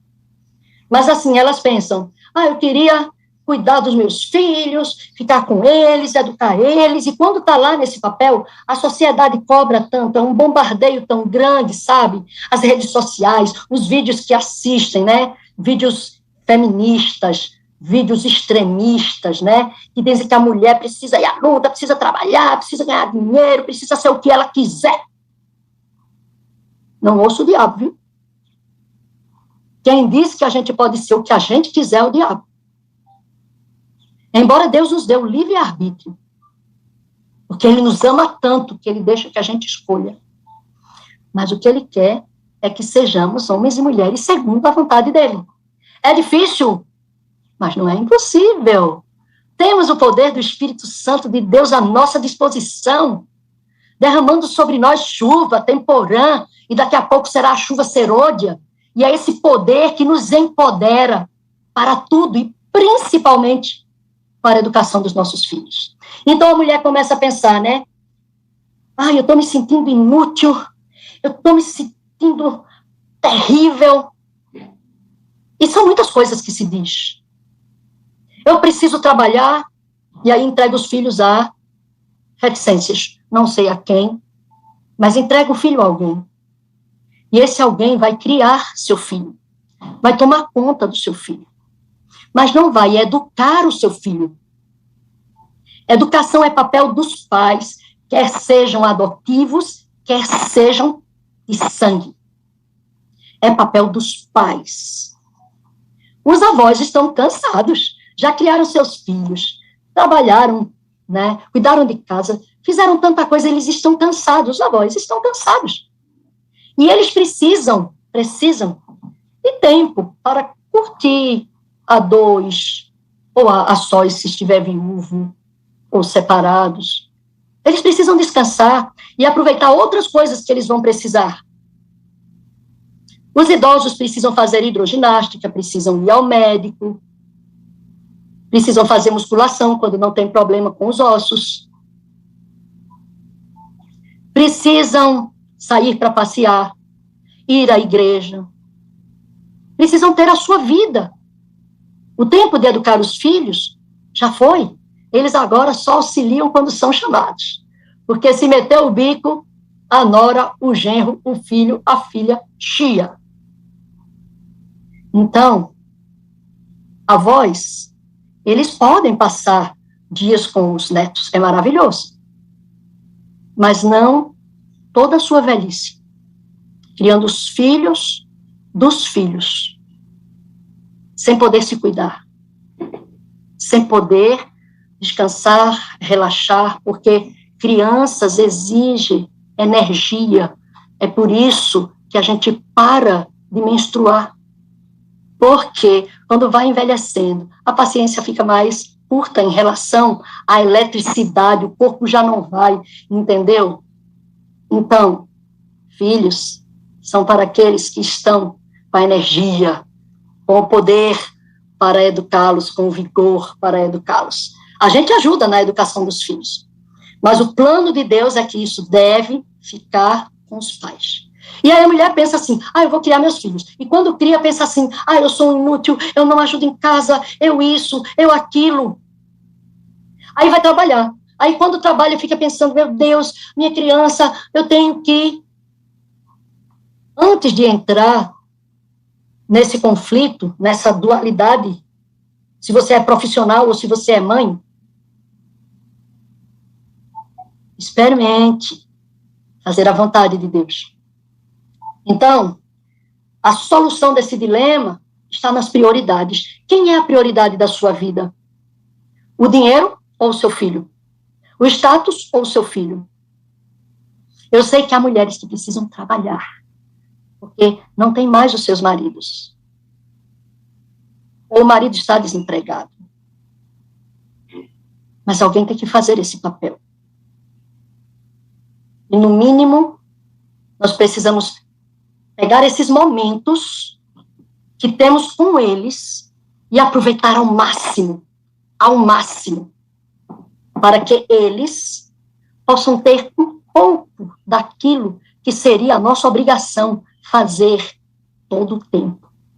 Mas, assim, elas pensam, eu queria cuidar dos meus filhos, ficar com eles, educar eles, e quando está lá nesse papel, a sociedade cobra tanto, é um bombardeio tão grande, sabe? As redes sociais, os vídeos que assistem, né? Vídeos feministas, vídeos extremistas, né? Que dizem que a mulher precisa ir à luta, precisa trabalhar, precisa ganhar dinheiro, precisa ser o que ela quiser. Não ouço o diabo, viu? Quem diz que a gente pode ser o que a gente quiser é o diabo. Embora Deus nos dê o livre-arbítrio, porque Ele nos ama tanto que Ele deixa que a gente escolha. Mas o que Ele quer é que sejamos homens e mulheres segundo a vontade dEle. É difícil, mas não é impossível. Temos o poder do Espírito Santo de Deus à nossa disposição, derramando sobre nós chuva, temporã, e daqui a pouco será a chuva serôdia, E é esse poder que nos empodera para tudo, e principalmente para a educação dos nossos filhos. Então a mulher começa a pensar, né? Eu estou me sentindo inútil, eu estou me sentindo terrível. E são muitas coisas que se diz. Eu preciso trabalhar, e aí entrega os filhos a reticências. Não sei a quem, mas entrega o filho a alguém. E esse alguém vai criar seu filho, vai tomar conta do seu filho, mas não vai educar o seu filho. Educação é papel dos pais, quer sejam adotivos, quer sejam de sangue. É papel dos pais. Os avós estão cansados, já criaram seus filhos, trabalharam, né, cuidaram de casa, fizeram tanta coisa, eles estão cansados, os avós estão cansados. E eles precisam de tempo para curtir a dois, ou a sós, se estiver viúvo, ou separados. Eles precisam descansar e aproveitar outras coisas que eles vão precisar. Os idosos precisam fazer hidroginástica, precisam ir ao médico, precisam fazer musculação quando não tem problema com os ossos, precisam sair para passear, ir à igreja, precisam ter a sua vida. O tempo de educar os filhos já foi. Eles agora só auxiliam quando são chamados. Porque se meter o bico, a nora, o genro, o filho, a filha, chia. Então, avós, eles podem passar dias com os netos, é maravilhoso. Mas não toda a sua velhice. Criando os filhos dos filhos. Sem poder se cuidar. Sem poder descansar, relaxar, porque crianças exigem energia. É por isso que a gente para de menstruar. Porque quando vai envelhecendo, a paciência fica mais curta em relação à eletricidade, o corpo já não vai, entendeu? Então, filhos são para aqueles que estão com a energia, com o poder para educá-los, com o vigor para educá-los. A gente ajuda na educação dos filhos, mas o plano de Deus é que isso deve ficar com os pais. E aí a mulher pensa assim, eu vou criar meus filhos. E quando cria, pensa assim, eu sou um inútil, eu não ajudo em casa, eu isso, eu aquilo. Aí vai trabalhar. Aí quando trabalha, fica pensando, meu Deus, minha criança, eu tenho que... Antes de entrar nesse conflito, nessa dualidade, se você é profissional ou se você é mãe, experimente fazer a vontade de Deus. Então, a solução desse dilema está nas prioridades. Quem é a prioridade da sua vida? O dinheiro ou o seu filho? O status ou o seu filho? Eu sei que há mulheres que precisam trabalhar, porque não tem mais os seus maridos. Ou o marido está desempregado. Mas alguém tem que fazer esse papel. E, no mínimo, nós precisamos pegar esses momentos que temos com eles e aproveitar ao máximo, para que eles possam ter um pouco daquilo que seria a nossa obrigação fazer todo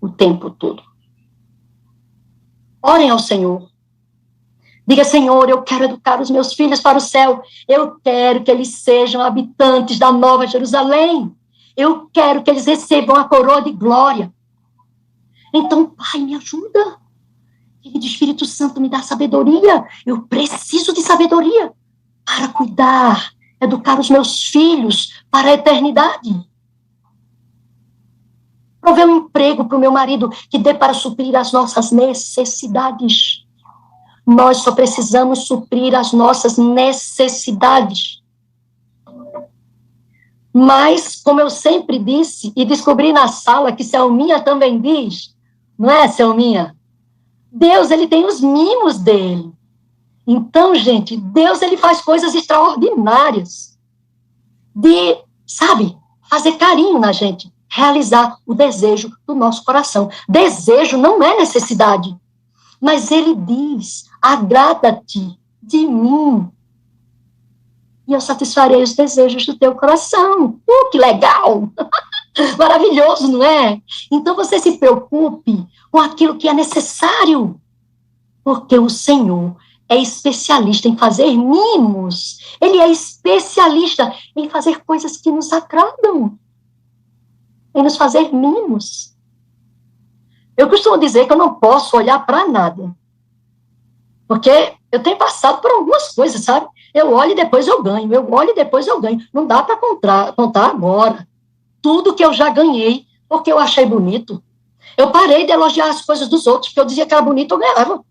o tempo todo. Orem ao Senhor. Diga, Senhor, eu quero educar os meus filhos para o céu. Eu quero que eles sejam habitantes da Nova Jerusalém. Eu quero que eles recebam a coroa de glória. Então, Pai, me ajuda. Filho do Espírito Santo, me dá sabedoria. Eu preciso de sabedoria para cuidar, educar os meus filhos para a eternidade. Prover um emprego para o meu marido que dê para suprir as nossas necessidades. Nós só precisamos suprir as nossas necessidades. Mas, como eu sempre disse, e descobri na sala que Selminha também diz, não é, Selminha? Deus, ele tem os mimos dele. Então, gente, Deus, ele faz coisas extraordinárias. De, sabe, fazer carinho na gente. realizar o desejo do nosso coração. Desejo não é necessidade, mas ele diz, agrada-te de mim, e eu satisfarei os desejos do teu coração. Que legal! Maravilhoso, não é? Então você se preocupe com aquilo que é necessário, porque o Senhor é especialista em fazer mimos, ele é especialista em fazer coisas que nos agradam, em nos fazer mimos. Eu costumo dizer que eu não posso olhar para nada, porque eu tenho passado por algumas coisas, sabe? Eu olho e depois eu ganho, eu olho e depois eu ganho. Não dá para contar agora tudo que eu já ganhei, porque eu achei bonito. Eu parei de elogiar as coisas dos outros, porque eu dizia que era bonito, eu ganhava.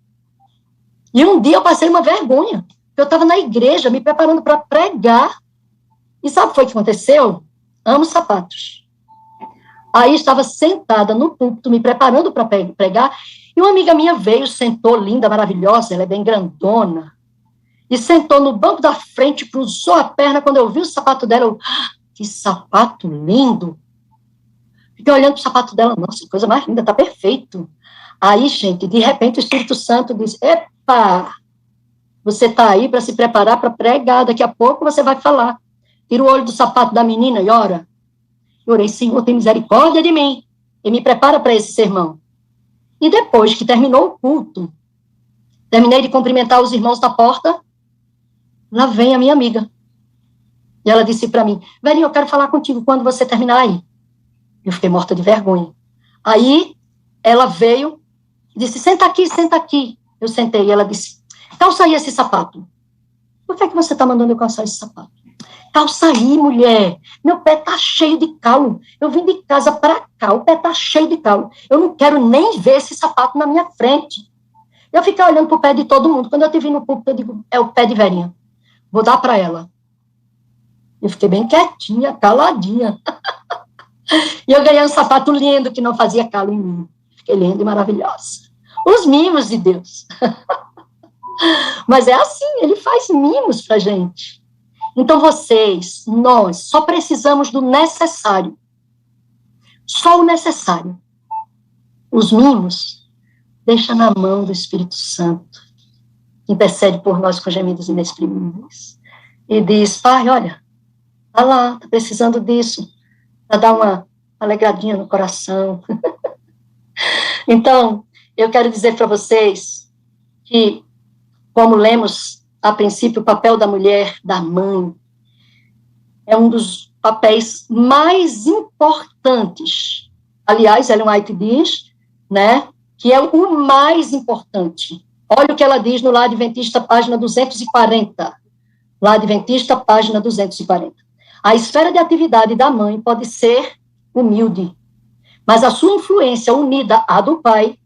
E um dia eu passei uma vergonha. Eu estava na igreja, me preparando para pregar. E sabe o que foi que aconteceu? Amo sapatos. Aí estava sentada no púlpito, me preparando para pregar, e uma amiga minha veio, sentou, linda, maravilhosa, ela é bem grandona, e sentou no banco da frente, cruzou a perna. Quando eu vi o sapato dela, eu, que sapato lindo! Fiquei olhando para o sapato dela, nossa, coisa mais linda, tá perfeito. Aí, gente, de repente o Espírito Santo disse, epa, você está aí para se preparar para pregar, daqui a pouco você vai falar. Tira o olho do sapato da menina e ora. Eu orei, Senhor, tem misericórdia de mim, e me prepara para esse sermão. E depois que terminou o culto, terminei de cumprimentar os irmãos da porta, lá vem a minha amiga. E ela disse para mim, velhinho, eu quero falar contigo quando você terminar aí. Eu fiquei morta de vergonha. Aí, ela veio e disse, senta aqui, senta aqui. Eu sentei e ela disse, calça aí esse sapato. Por que é que você está mandando eu calçar esse sapato? Calça aí, mulher. Meu pé tá cheio de calo. Eu vim de casa para cá, o pé tá cheio de calo. Eu não quero nem ver esse sapato na minha frente. Eu fiquei olhando pro pé de todo mundo. Quando eu te vi no púlpito, eu digo, é o pé de velhinha. Vou dar para ela. Eu fiquei bem quietinha, caladinha. E eu ganhei um sapato lindo que não fazia calo em mim. Fiquei linda e maravilhosa. Os mimos de Deus. Mas é assim, ele faz mimos pra gente. Então vocês, nós, só precisamos do necessário. Só o necessário. Os mimos, deixa na mão do Espírito Santo, que intercede por nós com gemidos inexprimíveis. E diz, pai, olha, tá lá, tá precisando disso, para dar uma alegradinha no coração. Então, eu quero dizer para vocês que, como lemos a princípio, o papel da mulher, da mãe, é um dos papéis mais importantes. Aliás, Ellen White diz, né, que é o mais importante. Olha o que ela diz no Lar Adventista, página 240. Lar Adventista, página 240. A esfera de atividade da mãe pode ser humilde, mas a sua influência unida à do pai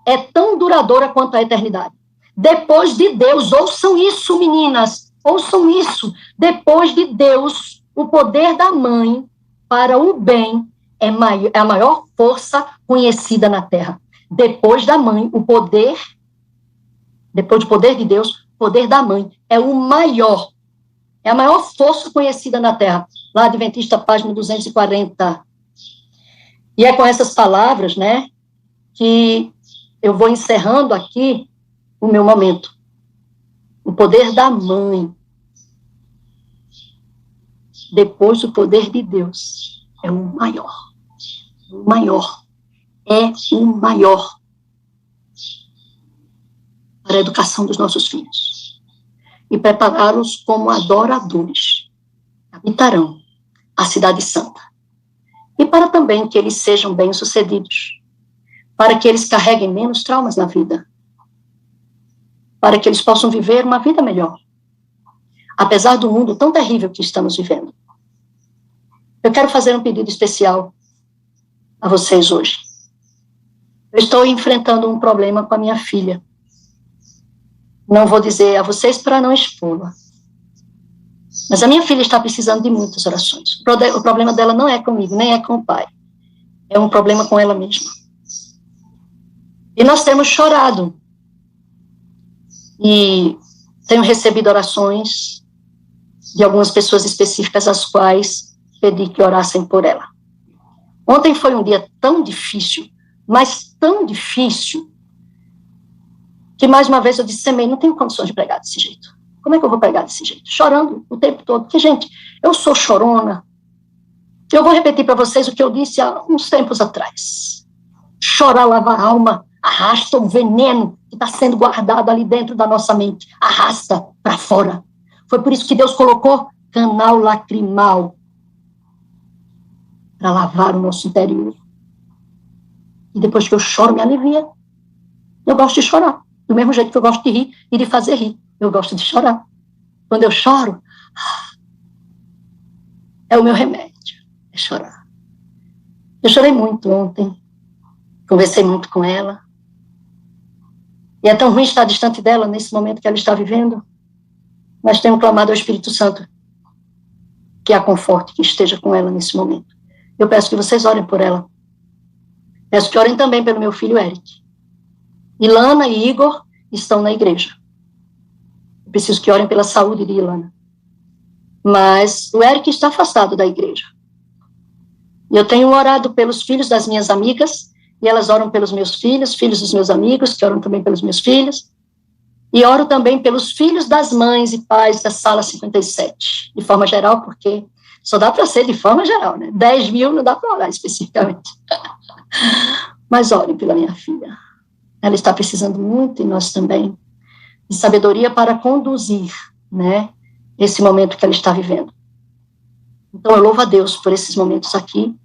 é tão duradoura quanto a eternidade. Depois de Deus, ouçam isso, meninas, ouçam isso. Depois de Deus, o poder da mãe para o bem é a maior força conhecida na terra. Depois da mãe, depois do poder de Deus, o poder da mãe é o maior, é a maior força conhecida na terra. Lá, Adventista, página 240. E é com essas palavras, né, que eu vou encerrando aqui o meu momento. O poder da mãe, depois do poder de Deus, é o maior. O maior. É o maior para a educação dos nossos filhos. E prepará-los como adoradores. Habitarão a cidade santa. E para também que eles sejam bem-sucedidos. Para que eles carreguem menos traumas na vida. Para que eles possam viver uma vida melhor. Apesar do mundo tão terrível que estamos vivendo. Eu quero fazer um pedido especial a vocês hoje. Eu estou enfrentando um problema com a minha filha. Não vou dizer a vocês para não expô-la. Mas a minha filha está precisando de muitas orações. O problema dela não é comigo, nem é com o pai. É um problema com ela mesma. E nós temos chorado. E tenho recebido orações de algumas pessoas específicas, as quais pedi que orassem por ela. Ontem foi um dia tão difícil, mas tão difícil, que mais uma vez eu disse, Semei, não tenho condições de pregar desse jeito. Como é que eu vou pregar desse jeito? Chorando o tempo todo. Porque, gente, eu sou chorona. Eu vou repetir para vocês o que eu disse há uns tempos atrás. Chorar lava a alma, arrasta o veneno que está sendo guardado ali dentro da nossa mente. Arrasta para fora. Foi por isso que Deus colocou canal lacrimal para lavar o nosso interior. E depois que eu choro, me alivia. Eu gosto de chorar. Do mesmo jeito que eu gosto de rir e de fazer rir. Eu gosto de chorar. Quando eu choro, é o meu remédio. É chorar. Eu chorei muito ontem. Conversei muito com ela. E é tão ruim estar distante dela nesse momento que ela está vivendo. Mas tenho clamado ao Espírito Santo que a conforte, que esteja com ela nesse momento. Eu peço que vocês orem por ela. Peço que orem também pelo meu filho Eric. Ilana e Igor estão na igreja. Eu preciso que orem pela saúde de Ilana. Mas o Eric está afastado da igreja. E eu tenho orado pelos filhos das minhas amigas, e elas oram pelos meus filhos, filhos dos meus amigos, que oram também pelos meus filhos. E oro também pelos filhos das mães e pais da Sala 57, de forma geral, porque só dá para ser de forma geral, né? 10 mil não dá para orar especificamente. Mas orem pela minha filha. Ela está precisando muito, e nós também, de sabedoria para conduzir, né, esse momento que ela está vivendo. Então, eu louvo a Deus por esses momentos aqui.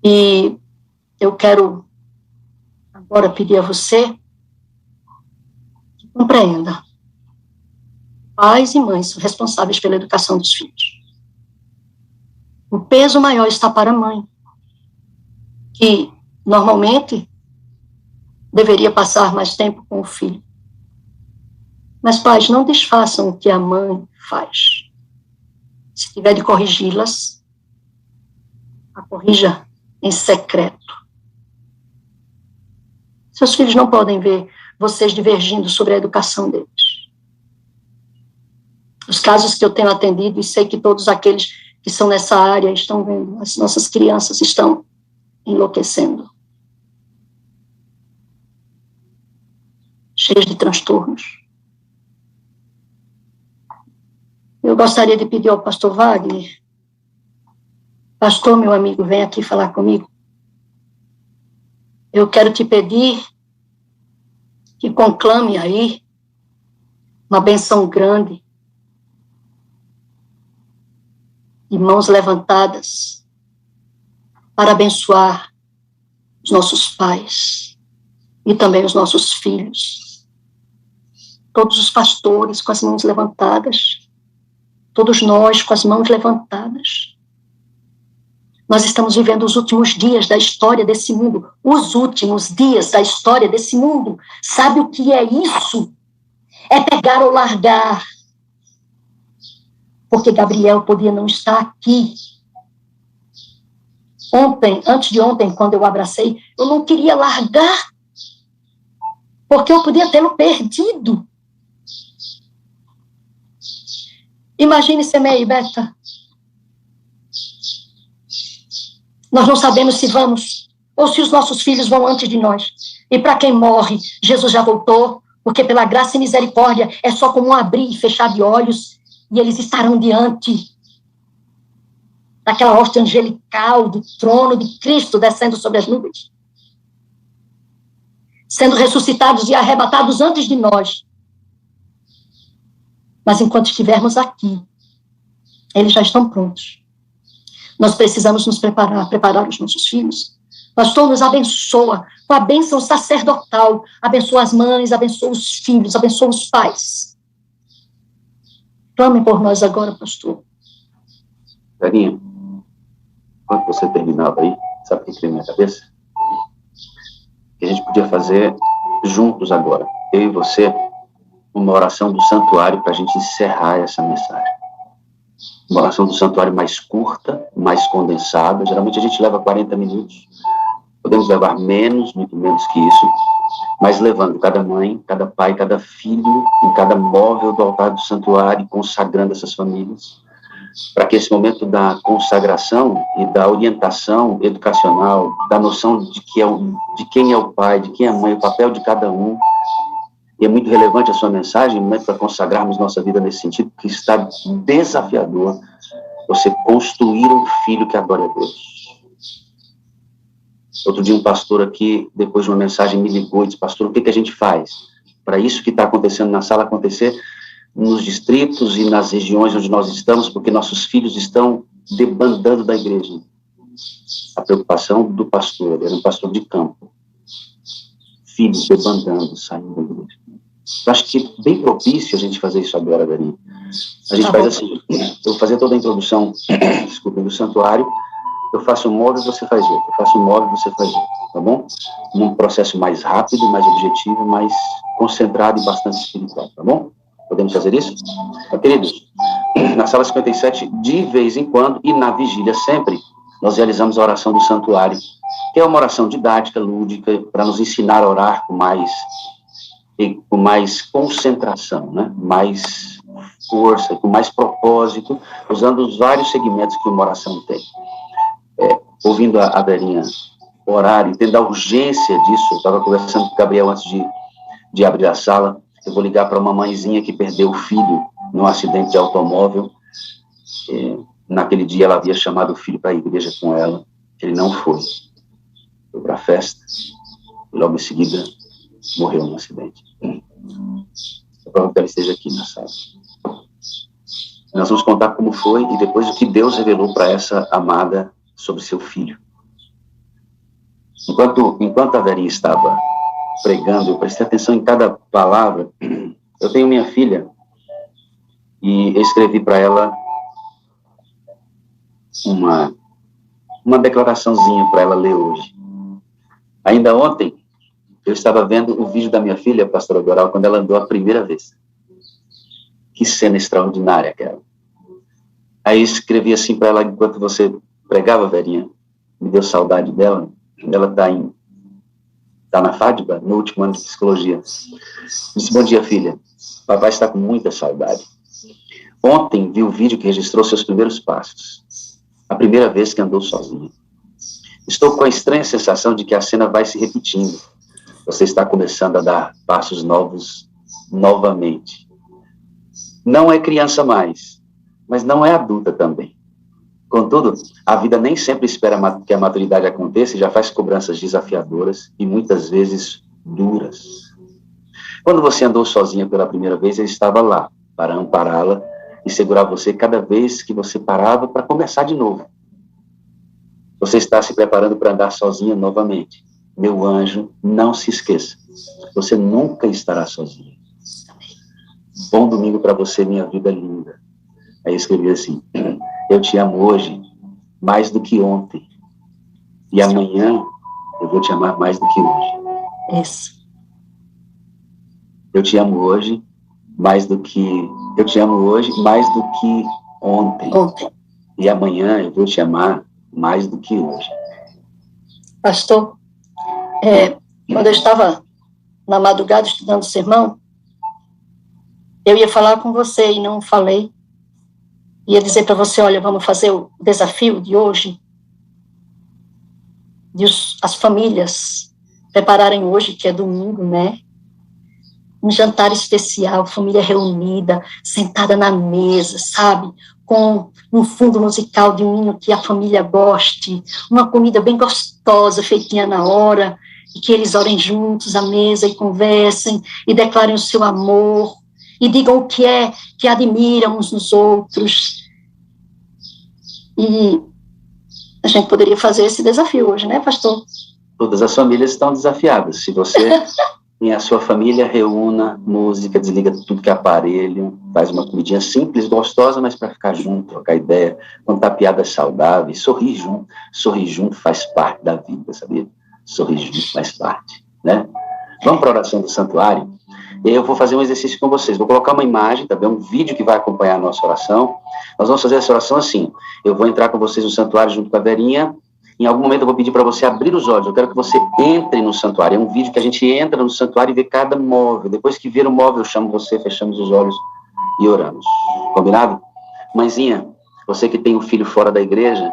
E eu quero agora pedir a você que compreenda. Pais e mães são responsáveis pela educação dos filhos. O peso maior está para a mãe, que normalmente deveria passar mais tempo com o filho. Mas, pais, não desfaçam o que a mãe faz. Se tiver de corrigi-las, a corrija em secreto. Seus filhos não podem ver vocês divergindo sobre a educação deles. Os casos que eu tenho atendido, e sei que todos aqueles que são nessa área estão vendo, as nossas crianças estão enlouquecendo. Cheias de transtornos. Eu gostaria de pedir ao pastor Wagner, pastor, meu amigo, vem aqui falar comigo. Eu quero te pedir que conclame aí uma benção grande, de mãos levantadas, para abençoar os nossos pais e também os nossos filhos. Todos os pastores com as mãos levantadas, todos nós com as mãos levantadas. Nós estamos vivendo os últimos dias da história desse mundo. Os últimos dias da história desse mundo. Sabe o que é isso? É pegar ou largar. Porque Gabriel podia não estar aqui. Ontem, antes de ontem, quando eu abracei, eu não queria largar. Porque eu podia tê-lo perdido. Imagine, Semei e Beta. Nós não sabemos se vamos, ou se os nossos filhos vão antes de nós. E para quem morre, Jesus já voltou, porque pela graça e misericórdia é só como um abrir e fechar de olhos, e eles estarão diante daquela hóstia angelical do trono de Cristo descendo sobre as nuvens, sendo ressuscitados e arrebatados antes de nós. Mas enquanto estivermos aqui, eles já estão prontos. Nós precisamos nos preparar os nossos filhos. Pastor, nos abençoa com a bênção sacerdotal. Abençoa as mães, abençoa os filhos, abençoa os pais. Clame por nós agora, pastor. Carinha, quando você terminava aí, sabe o que veio na minha cabeça? Que a gente podia fazer juntos agora, eu e você, uma oração do santuário para a gente encerrar essa mensagem. Uma oração do santuário mais curta, mais condensada. Geralmente a gente leva 40 minutos. Podemos levar menos, muito menos que isso, mas levando cada mãe, cada pai, cada filho, em cada móvel do altar do santuário, consagrando essas famílias, para que esse momento da consagração e da orientação educacional, da noção de quem é o pai, de quem é a mãe, o papel de cada um, e é muito relevante a sua mensagem, um momento para consagrarmos nossa vida nesse sentido, que está desafiador você construir um filho que adore a Deus. Outro dia um pastor aqui, depois de uma mensagem, me ligou e disse: pastor, o que a gente faz para isso que está acontecendo na sala acontecer nos distritos e nas regiões onde nós estamos, porque nossos filhos estão debandando da igreja? A preocupação do pastor, era um pastor de campo, filhos debandando, saindo da igreja. Eu acho que é bem propício a gente fazer isso agora, Dani. A gente faz assim, eu vou fazer toda a introdução, desculpa, do santuário, eu faço um móvel, você faz outro, eu faço um móvel, você faz outro, tá bom? Num processo mais rápido, mais objetivo, mais concentrado e bastante espiritual, tá bom? Podemos fazer isso? Queridos, na sala 57, de vez em quando, e na vigília sempre, nós realizamos a oração do santuário, que é uma oração didática, lúdica, para nos ensinar a orar com mais concentração, né? Mais força, com mais propósito, usando os vários segmentos que uma oração tem. Ouvindo a Verinha orar, entendendo a urgência disso, eu estava conversando com o Gabriel antes de abrir a sala, eu vou ligar para uma mãezinha que perdeu o filho num acidente de automóvel. Naquele dia ela havia chamado o filho para a igreja com ela, ele não foi para a festa, e logo em seguida morreu num acidente. É provável que ela esteja aqui na sala. Nós vamos contar como foi e depois o que Deus revelou para essa amada sobre seu filho. Enquanto a Verinha estava pregando, eu prestei atenção em cada palavra. Eu tenho minha filha e eu escrevi para ela uma declaraçãozinha para ela ler hoje. Ainda ontem, eu estava vendo o vídeo da minha filha, a pastora Doral, quando ela andou a primeira vez. Que cena extraordinária aquela. Aí eu escrevi assim para ela, enquanto você pregava, Verinha, me deu saudade dela. Ela está na FADBA, no último ano de psicologia. Disse: bom dia, filha. Papai está com muita saudade. Ontem vi o vídeo que registrou seus primeiros passos. A primeira vez que andou sozinha. Estou com a estranha sensação de que a cena vai se repetindo. Você está começando a dar passos novos novamente. Não é criança mais, mas não é adulta também. Contudo, a vida nem sempre espera que a maturidade aconteça e já faz cobranças desafiadoras e muitas vezes duras. Quando você andou sozinha pela primeira vez, ele estava lá para ampará-la e segurar você cada vez que você parava para começar de novo. Você está se preparando para andar sozinha novamente. Meu anjo, não se esqueça. Você nunca estará sozinha. Bom domingo para você, minha vida linda. Aí eu escrevi assim: eu te amo hoje mais do que ontem. E amanhã eu vou te amar mais do que hoje. Isso. Eu te amo hoje mais do que... Eu te amo hoje mais do que ontem. E amanhã eu vou te amar mais do que hoje. Pastor, quando eu estava na madrugada estudando o sermão, eu ia falar com você e não falei. Ia dizer para você: olha, vamos fazer o desafio de hoje, de as famílias prepararem hoje, que é domingo, né? Um jantar especial, família reunida, sentada na mesa, sabe? Com um fundo musical de um hino que a família goste, uma comida bem gostosa, feitinha na hora, e que eles orem juntos à mesa e conversem, e declarem o seu amor, e digam o que é que admiram uns nos outros. E a gente poderia fazer esse desafio hoje, né, pastor? Todas as famílias estão desafiadas. Se você tem a sua família, reúna música, desliga tudo que é aparelho, faz uma comidinha simples, gostosa, mas para ficar junto, trocar ideia, contar piadas saudáveis, sorrir junto. Sorrir junto faz parte da vida, sabia? Sorrir junto faz parte, né? Vamos para a oração do santuário? E aí eu vou fazer um exercício com vocês. Vou colocar uma imagem, tá bem? Um vídeo que vai acompanhar a nossa oração. Nós vamos fazer essa oração assim. Eu vou entrar com vocês no santuário junto com a Verinha. Em algum momento eu vou pedir para você abrir os olhos. Eu quero que você entre no santuário. É um vídeo que a gente entra no santuário e vê cada móvel. Depois que vir o móvel, eu chamo você, fechamos os olhos e oramos. Combinado? Mãezinha, Você que tem um filho fora da igreja,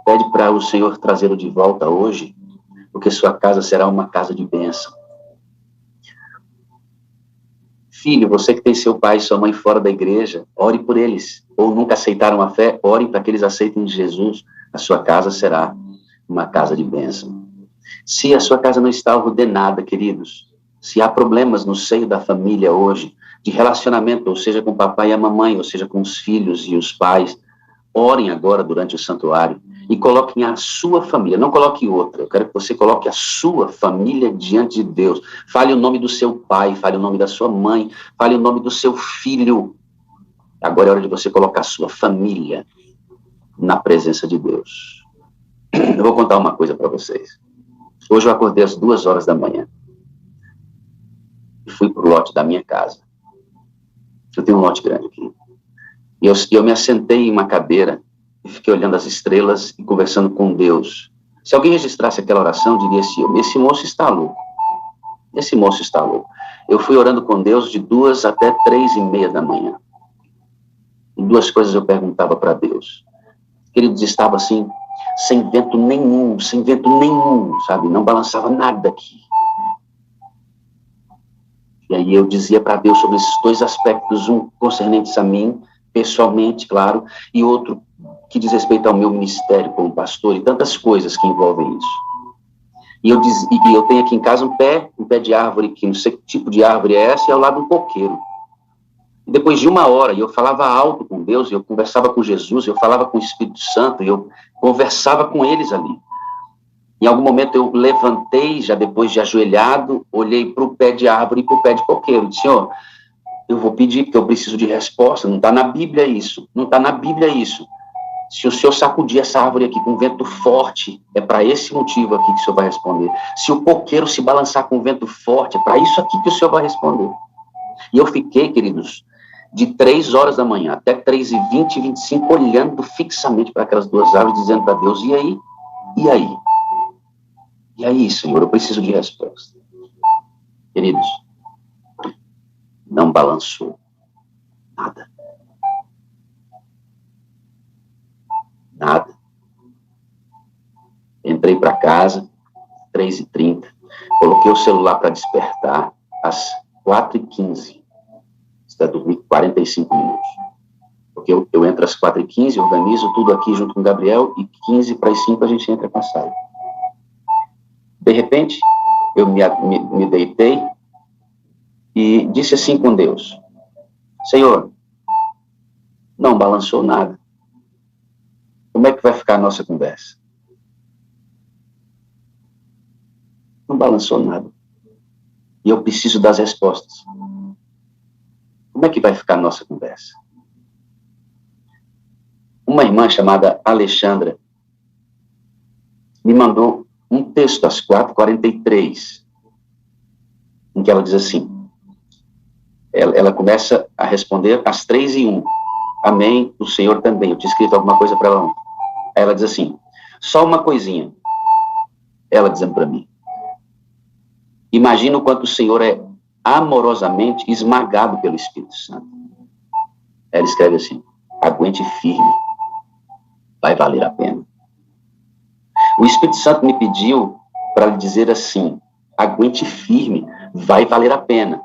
pede para o Senhor trazê-lo de volta hoje, porque sua casa será uma casa de bênção. Filho, você que tem seu pai e sua mãe fora da igreja, ore por eles. Ou nunca aceitaram a fé, ore para que eles aceitem Jesus. A sua casa será uma casa de bênção. Se a sua casa não está ordenada, queridos, se há problemas no seio da família hoje, de relacionamento, ou seja, com o papai e a mamãe, ou seja, com os filhos e os pais, orem agora durante o santuário e coloquem a sua família, não coloque outra, eu quero que você coloque a sua família diante de Deus. Fale o nome do seu pai, fale o nome da sua mãe, fale o nome do seu filho. Agora é hora de você colocar a sua família na presença de Deus. Eu vou contar uma coisa para vocês. Hoje eu acordei às 2 horas da manhã e fui para o lote da minha casa. Eu tenho um lote grande aqui. E eu me assentei em uma cadeira e fiquei olhando as estrelas e conversando com Deus. Se alguém registrasse aquela oração, diria assim: esse moço está louco. Esse moço está louco. Eu fui orando com Deus de 2 até 3:30 da manhã. E 2 coisas eu perguntava para Deus. Queridos, estava assim, sem vento nenhum, sabe? Não balançava nada aqui. E aí eu dizia para Deus sobre esses 2 aspectos, um concernentes a mim, pessoalmente, claro, e outro que diz respeito ao meu ministério como pastor, e tantas coisas que envolvem isso. E eu tenho aqui em casa um pé de árvore, que não sei que tipo de árvore é essa, e ao lado um coqueiro. E depois de 1 hora, eu falava alto com Deus, eu conversava com Jesus, eu falava com o Espírito Santo, eu conversava com eles ali. Em algum momento eu levantei, já depois de ajoelhado, olhei para o pé de árvore e para o pé de coqueiro. Disse: Senhor, eu vou pedir, porque eu preciso de resposta. Não está na Bíblia isso. Não está na Bíblia isso. Se o Senhor sacudir essa árvore aqui com vento forte, é para esse motivo aqui que o Senhor vai responder. Se o coqueiro se balançar com vento forte, é para isso aqui que o Senhor vai responder. E eu fiquei, queridos, de 3 horas da manhã até 3:20, 25, olhando fixamente para aquelas 2 árvores, dizendo para Deus: e aí? E aí? E aí, Senhor, eu preciso de resposta. Queridos, não balançou nada. Nada. Entrei para casa, 3:30, coloquei o celular para despertar, às 4:15. Está dormindo 45 minutos. Porque eu entro às 4:15, organizo tudo aqui junto com o Gabriel, e 4:45 a gente entra com a sala. De repente, eu me deitei e disse assim com Deus: Senhor, não balançou nada. Como é que vai ficar a nossa conversa? Não balançou nada. E eu preciso das respostas. Como é que vai ficar a nossa conversa? Uma irmã chamada Alexandra me mandou um texto às 4:43, em que ela diz assim, ela começa a responder às 3:01. Amém, o Senhor também. Eu tinha escrito alguma coisa para ela ontem. Aí ela diz assim: só uma coisinha. Ela dizendo para mim: imagina o quanto o Senhor é amorosamente esmagado pelo Espírito Santo. Ela escreve assim: aguente firme, vai valer a pena. O Espírito Santo me pediu para lhe dizer assim: aguente firme, vai valer a pena.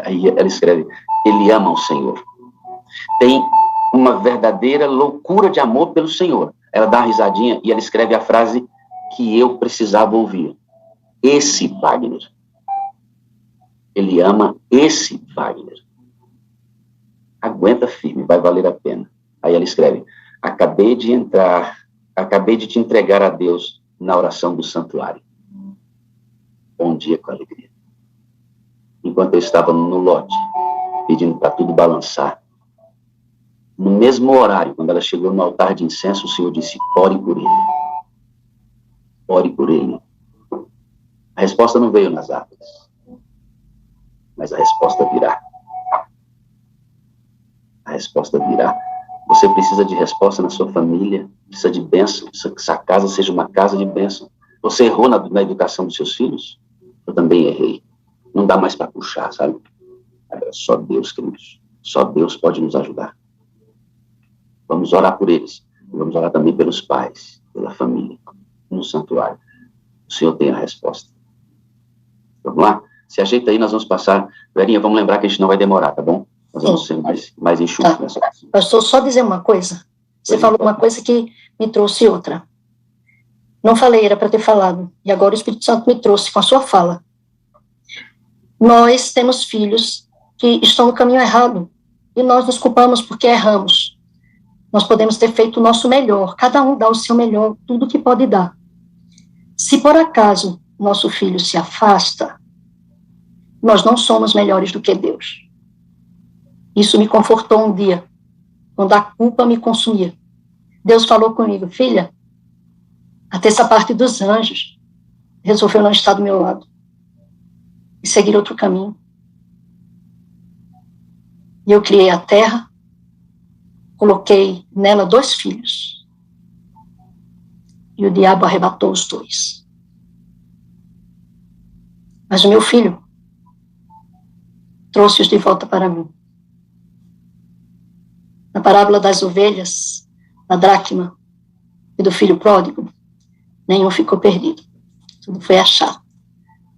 Aí ela escreve: ele ama o Senhor. Tem uma verdadeira loucura de amor pelo Senhor. Ela dá uma risadinha e ela escreve a frase que eu precisava ouvir: esse Wagner. Ele ama esse Wagner. Aguenta firme, vai valer a pena. Aí ela escreve: acabei de te entregar a Deus na oração do santuário. Bom dia com alegria. Enquanto eu estava no lote, pedindo para tudo balançar, no mesmo horário, quando ela chegou no altar de incenso, o Senhor disse: ore por ele. Ore por ele. A resposta não veio nas árvores, mas a resposta virá. A resposta virá. Você precisa de resposta na sua família, precisa de bênção, precisa que essa casa seja uma casa de bênção. Você errou na educação dos seus filhos? Eu também errei. Não dá mais para puxar, sabe? Só Deus, queridos. Só Deus pode nos ajudar. Vamos orar por eles. Vamos orar também pelos pais, pela família, no santuário. O Senhor tem a resposta. Vamos lá? Se ajeita aí, nós vamos passar. Verinha, vamos lembrar que a gente não vai demorar, tá bom? Nós vamos ser mais enxutos nessa. Pastor, só dizer uma coisa. Você falou uma coisa que me trouxe outra. Não falei, era para ter falado. E agora o Espírito Santo me trouxe com a sua fala. Nós temos filhos que estão no caminho errado. E nós nos culpamos porque erramos. Nós podemos ter feito o nosso melhor. Cada um dá o seu melhor, tudo que pode dar. Se por acaso nosso filho se afasta, nós não somos melhores do que Deus. Isso me confortou um dia, quando a culpa me consumia. Deus falou comigo, filha, a terça parte dos anjos resolveu não estar do meu lado e seguir outro caminho. E eu criei a terra, coloquei nela 2 filhos. E o diabo arrebatou os 2. Mas o meu filho trouxe-os de volta para mim. Na parábola das ovelhas, da dracma e do filho pródigo, nenhum ficou perdido. Tudo foi achado.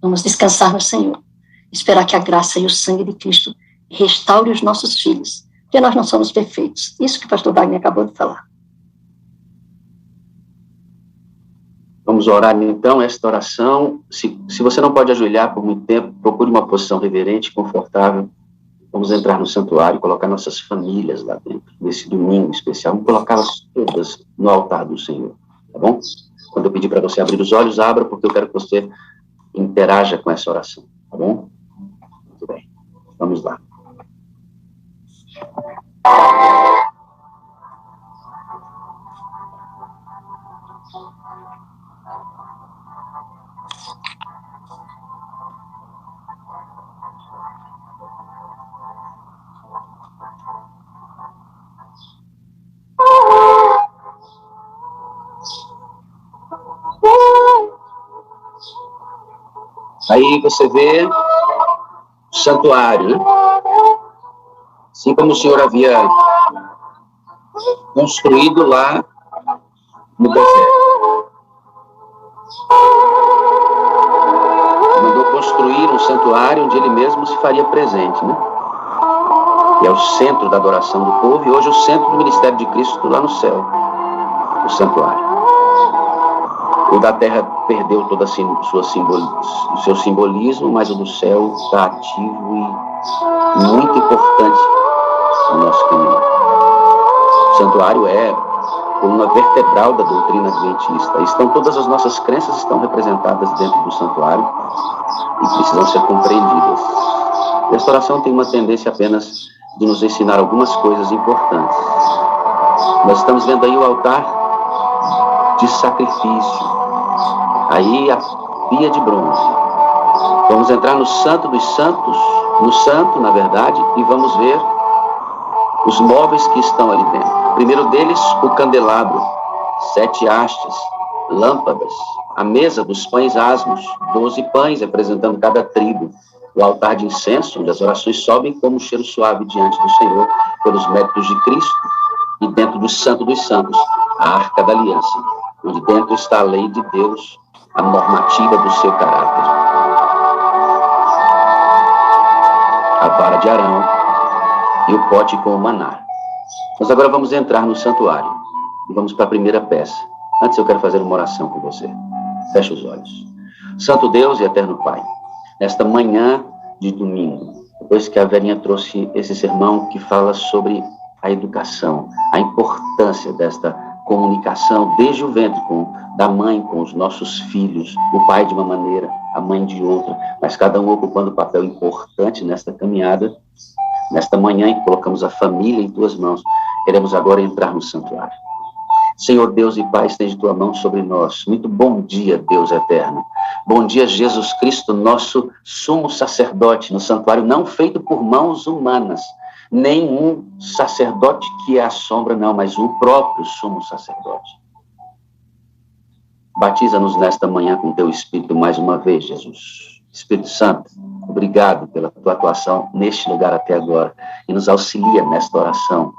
Vamos descansar no Senhor. Esperar que a graça e o sangue de Cristo restaure os nossos filhos. Porque nós não somos perfeitos. Isso que o pastor Wagner acabou de falar. Vamos orar, então, esta oração. Se você não pode ajoelhar por muito tempo, procure uma posição reverente, confortável. Vamos entrar no santuário, colocar nossas famílias lá dentro, nesse domingo especial. Vamos colocá-las todas no altar do Senhor, tá bom? Quando eu pedir para você abrir os olhos, abra, porque eu quero que você interaja com essa oração, tá bom? Muito bem, vamos lá. Aí você vê o santuário, né? Assim como o Senhor havia construído lá no deserto. Mandou construir um santuário onde ele mesmo se faria presente, né? E é o centro da adoração do povo, e hoje o centro do ministério de Cristo lá no céu, o santuário. O da terra perdeu todo o seu simbolismo, mas o do céu está ativo e muito importante no nosso caminho. O santuário é coluna vertebral da doutrina adventista. Estão todas as nossas crenças estão representadas dentro do santuário e precisam ser compreendidas. Esta oração tem uma tendência apenas de nos ensinar algumas coisas importantes. Nós estamos vendo aí o altar de sacrifício. Aí a pia de bronze. Vamos entrar no Santo dos Santos, no Santo, na verdade, e vamos ver os móveis que estão ali dentro. O primeiro deles, o candelabro, 7 hastes, lâmpadas, a mesa dos pães asmos, 12 pães representando cada tribo, o altar de incenso, onde as orações sobem como um cheiro suave diante do Senhor, pelos méritos de Cristo, e dentro do Santo dos Santos, a Arca da Aliança, onde dentro está a lei de Deus, a normativa do seu caráter. A vara de Arão e o pote com o maná. Nós agora vamos entrar no santuário e vamos para a primeira peça. Antes eu quero fazer uma oração com você. Feche os olhos. Santo Deus e eterno Pai, nesta manhã de domingo, depois que a Verinha trouxe esse sermão que fala sobre a educação, a importância desta comunicação desde o ventre da mãe com os nossos filhos, o pai de uma maneira, a mãe de outra, mas cada um ocupando um papel importante nesta caminhada. Nesta manhã em que colocamos a família em tuas mãos, queremos agora entrar no santuário. Senhor Deus e Pai, estende tua mão sobre nós. Muito bom dia, Deus eterno. Bom dia, Jesus Cristo, nosso sumo sacerdote no santuário, não feito por mãos humanas, nem um sacerdote que é a sombra, não, mas o próprio sumo sacerdote. Batiza-nos nesta manhã com teu Espírito mais uma vez, Jesus. Espírito Santo, obrigado pela tua atuação neste lugar até agora e nos auxilia nesta oração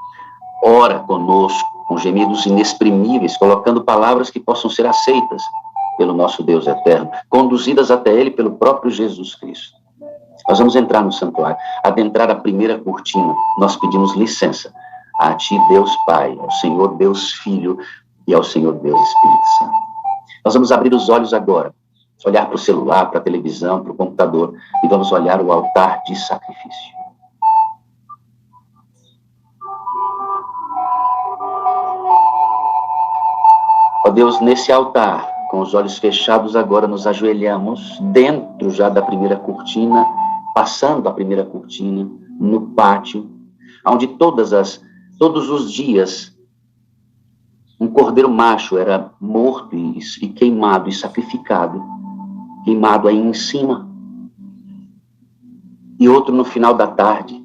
ora conosco com gemidos inexprimíveis, colocando palavras que possam ser aceitas pelo nosso Deus eterno, conduzidas até Ele pelo próprio Jesus Cristo. Nós vamos entrar no santuário, adentrar a primeira cortina. Nós pedimos licença a Ti, Deus Pai, ao Senhor Deus Filho e ao Senhor Deus Espírito Santo. Nós vamos abrir os olhos agora, olhar para o celular, para a televisão, para o computador, e vamos olhar o altar de sacrifício. Ó Deus, nesse altar, com os olhos fechados agora, nos ajoelhamos dentro já da primeira cortina, passando a primeira cortina, no pátio, onde todos os dias um cordeiro macho era morto e queimado e sacrificado, queimado aí em cima, e outro no final da tarde,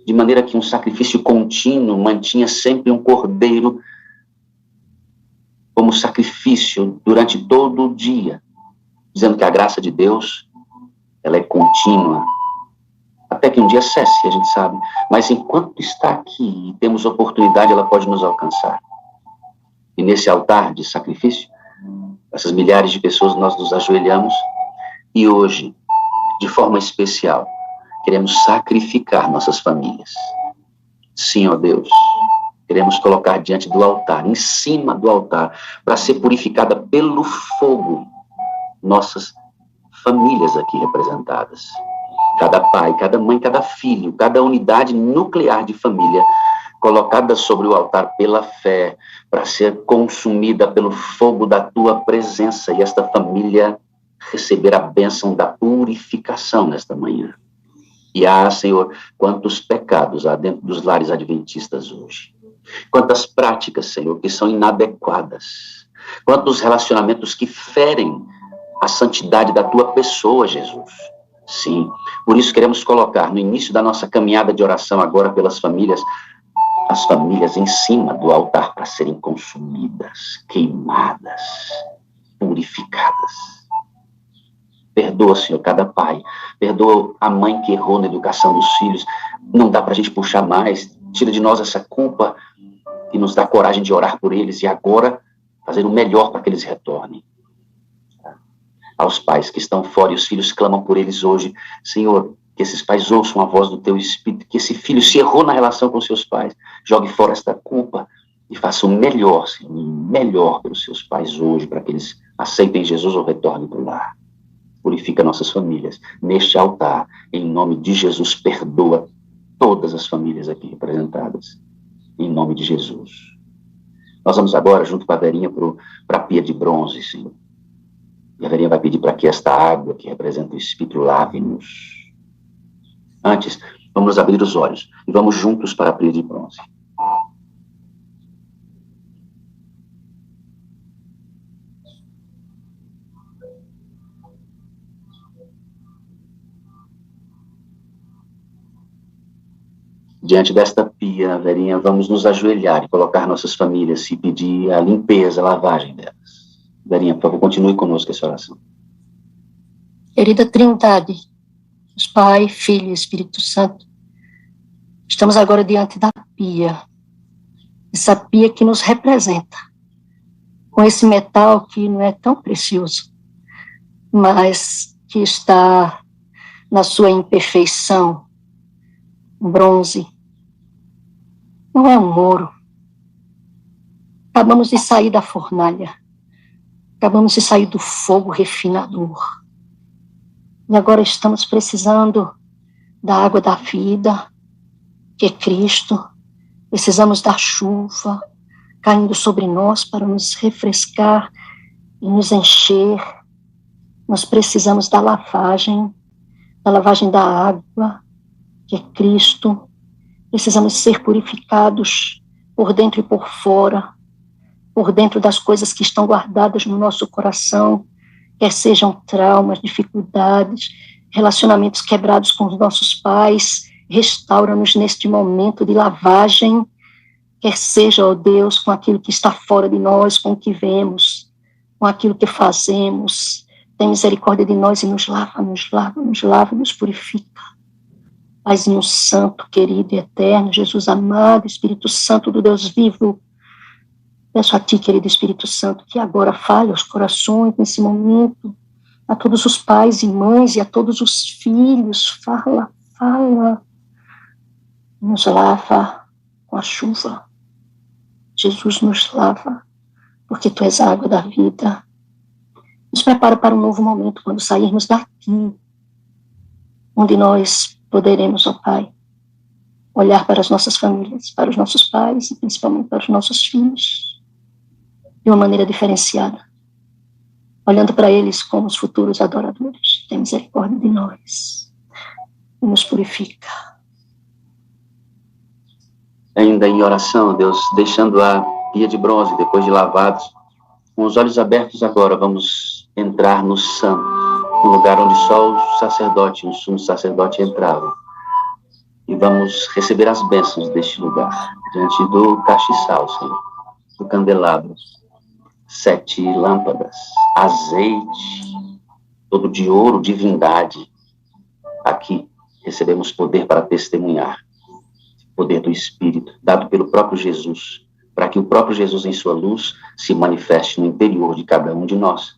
de maneira que um sacrifício contínuo mantinha sempre um cordeiro como sacrifício durante todo o dia, dizendo que a graça de Deus, ela é contínua, até que um dia cesse, a gente sabe, mas enquanto está aqui e temos oportunidade, ela pode nos alcançar. E nesse altar de sacrifício, essas milhares de pessoas, nós nos ajoelhamos, e hoje, de forma especial, queremos sacrificar nossas famílias. Sim, ó Deus, queremos colocar diante do altar, em cima do altar, para ser purificada pelo fogo, nossas famílias aqui representadas. Cada pai, cada mãe, cada filho, cada unidade nuclear de família, colocada sobre o altar pela fé, para ser consumida pelo fogo da Tua presença, e esta família receber a bênção da purificação nesta manhã. E Senhor, quantos pecados há dentro dos lares adventistas hoje. Quantas práticas, Senhor, que são inadequadas. Quantos relacionamentos que ferem a santidade da Tua pessoa, Jesus. Sim, por isso queremos colocar no início da nossa caminhada de oração agora pelas famílias, as famílias em cima do altar para serem consumidas, queimadas, purificadas. Perdoa, Senhor, cada pai. Perdoa a mãe que errou na educação dos filhos. Não dá para a gente puxar mais. Tira de nós essa culpa e nos dá coragem de orar por eles e agora fazer o melhor para que eles retornem. Aos pais que estão fora e os filhos clamam por eles hoje, Senhor, que esses pais ouçam a voz do Teu Espírito, que esse filho se errou na relação com seus pais, jogue fora esta culpa e faça o melhor, Senhor, o melhor pelos seus pais hoje, para que eles aceitem Jesus ou retornem para o lar. Purifica nossas famílias. Neste altar, em nome de Jesus, perdoa todas as famílias aqui representadas, em nome de Jesus. Nós vamos agora, junto com a Verinha, para a pia de bronze, Senhor. E a Verinha vai pedir para que esta água, que representa o Espírito, lave-nos. Antes, vamos abrir os olhos e vamos juntos para a pia de bronze. Diante desta pia, Verinha, vamos nos ajoelhar e colocar nossas famílias e pedir a limpeza, a lavagem delas. Verinha, por favor, continue conosco essa oração. Querida Trindade, Deus Pai, Filho e Espírito Santo, estamos agora diante da pia, essa pia que nos representa, com esse metal que não é tão precioso, mas que está na sua imperfeição, um bronze, não é um ouro. Acabamos de sair da fornalha, acabamos de sair do fogo refinador, e agora estamos precisando da água da vida, que é Cristo. Precisamos da chuva caindo sobre nós para nos refrescar e nos encher. Nós precisamos da lavagem da água, que é Cristo. Precisamos ser purificados por dentro e por fora, por dentro das coisas que estão guardadas no nosso coração, quer sejam traumas, dificuldades, relacionamentos quebrados com os nossos pais. Restaura-nos neste momento de lavagem, quer seja, ó Deus, com aquilo que está fora de nós, com o que vemos, com aquilo que fazemos. Tem misericórdia de nós e nos lava, nos purifica. Paizinho Santo, querido e eterno, Jesus amado, Espírito Santo do Deus vivo, peço a Ti, querido Espírito Santo, que agora fale aos corações nesse momento, a todos os pais e mães e a todos os filhos, fala, nos lava com a chuva. Jesus nos lava, porque Tu és a água da vida. Nos prepara para um novo momento, quando sairmos daqui, onde nós poderemos, ó Pai, olhar para as nossas famílias, para os nossos pais e principalmente para os nossos filhos, de uma maneira diferenciada, olhando para eles como os futuros adoradores. Tem misericórdia de nós e nos purifica. Ainda em oração, Deus, deixando a pia de bronze, depois de lavados, com os olhos abertos agora, vamos entrar no santo, no lugar onde só o sacerdote, o sumo sacerdote entrava. E vamos receber as bênçãos deste lugar, diante do castiçal, Senhor, do candelabro, 7 lâmpadas, azeite, todo de ouro, divindade. Aqui recebemos poder para testemunhar, poder do Espírito, dado pelo próprio Jesus, para que o próprio Jesus, em sua luz, se manifeste no interior de cada um de nós.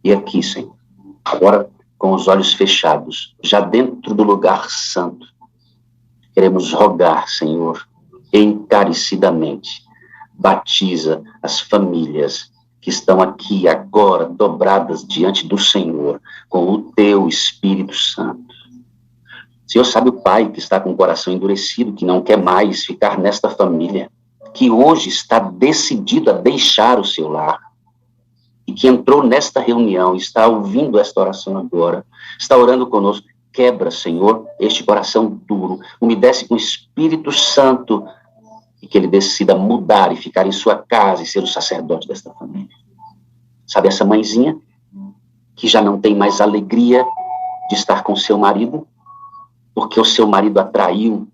E aqui, Senhor, agora com os olhos fechados, já dentro do lugar santo, queremos rogar, Senhor, encarecidamente, batiza as famílias que estão aqui agora, dobradas diante do Senhor, com o Teu Espírito Santo. O Senhor sabe o pai que está com o coração endurecido, que não quer mais ficar nesta família, que hoje está decidido a deixar o seu lar, e que entrou nesta reunião, está ouvindo esta oração agora, está orando conosco. Quebra, Senhor, este coração duro, umedece com o Espírito Santo, e que ele decida mudar e ficar em sua casa e ser o sacerdote desta família. Sabe essa mãezinha que já não tem mais alegria de estar com seu marido, porque o seu marido a traiu,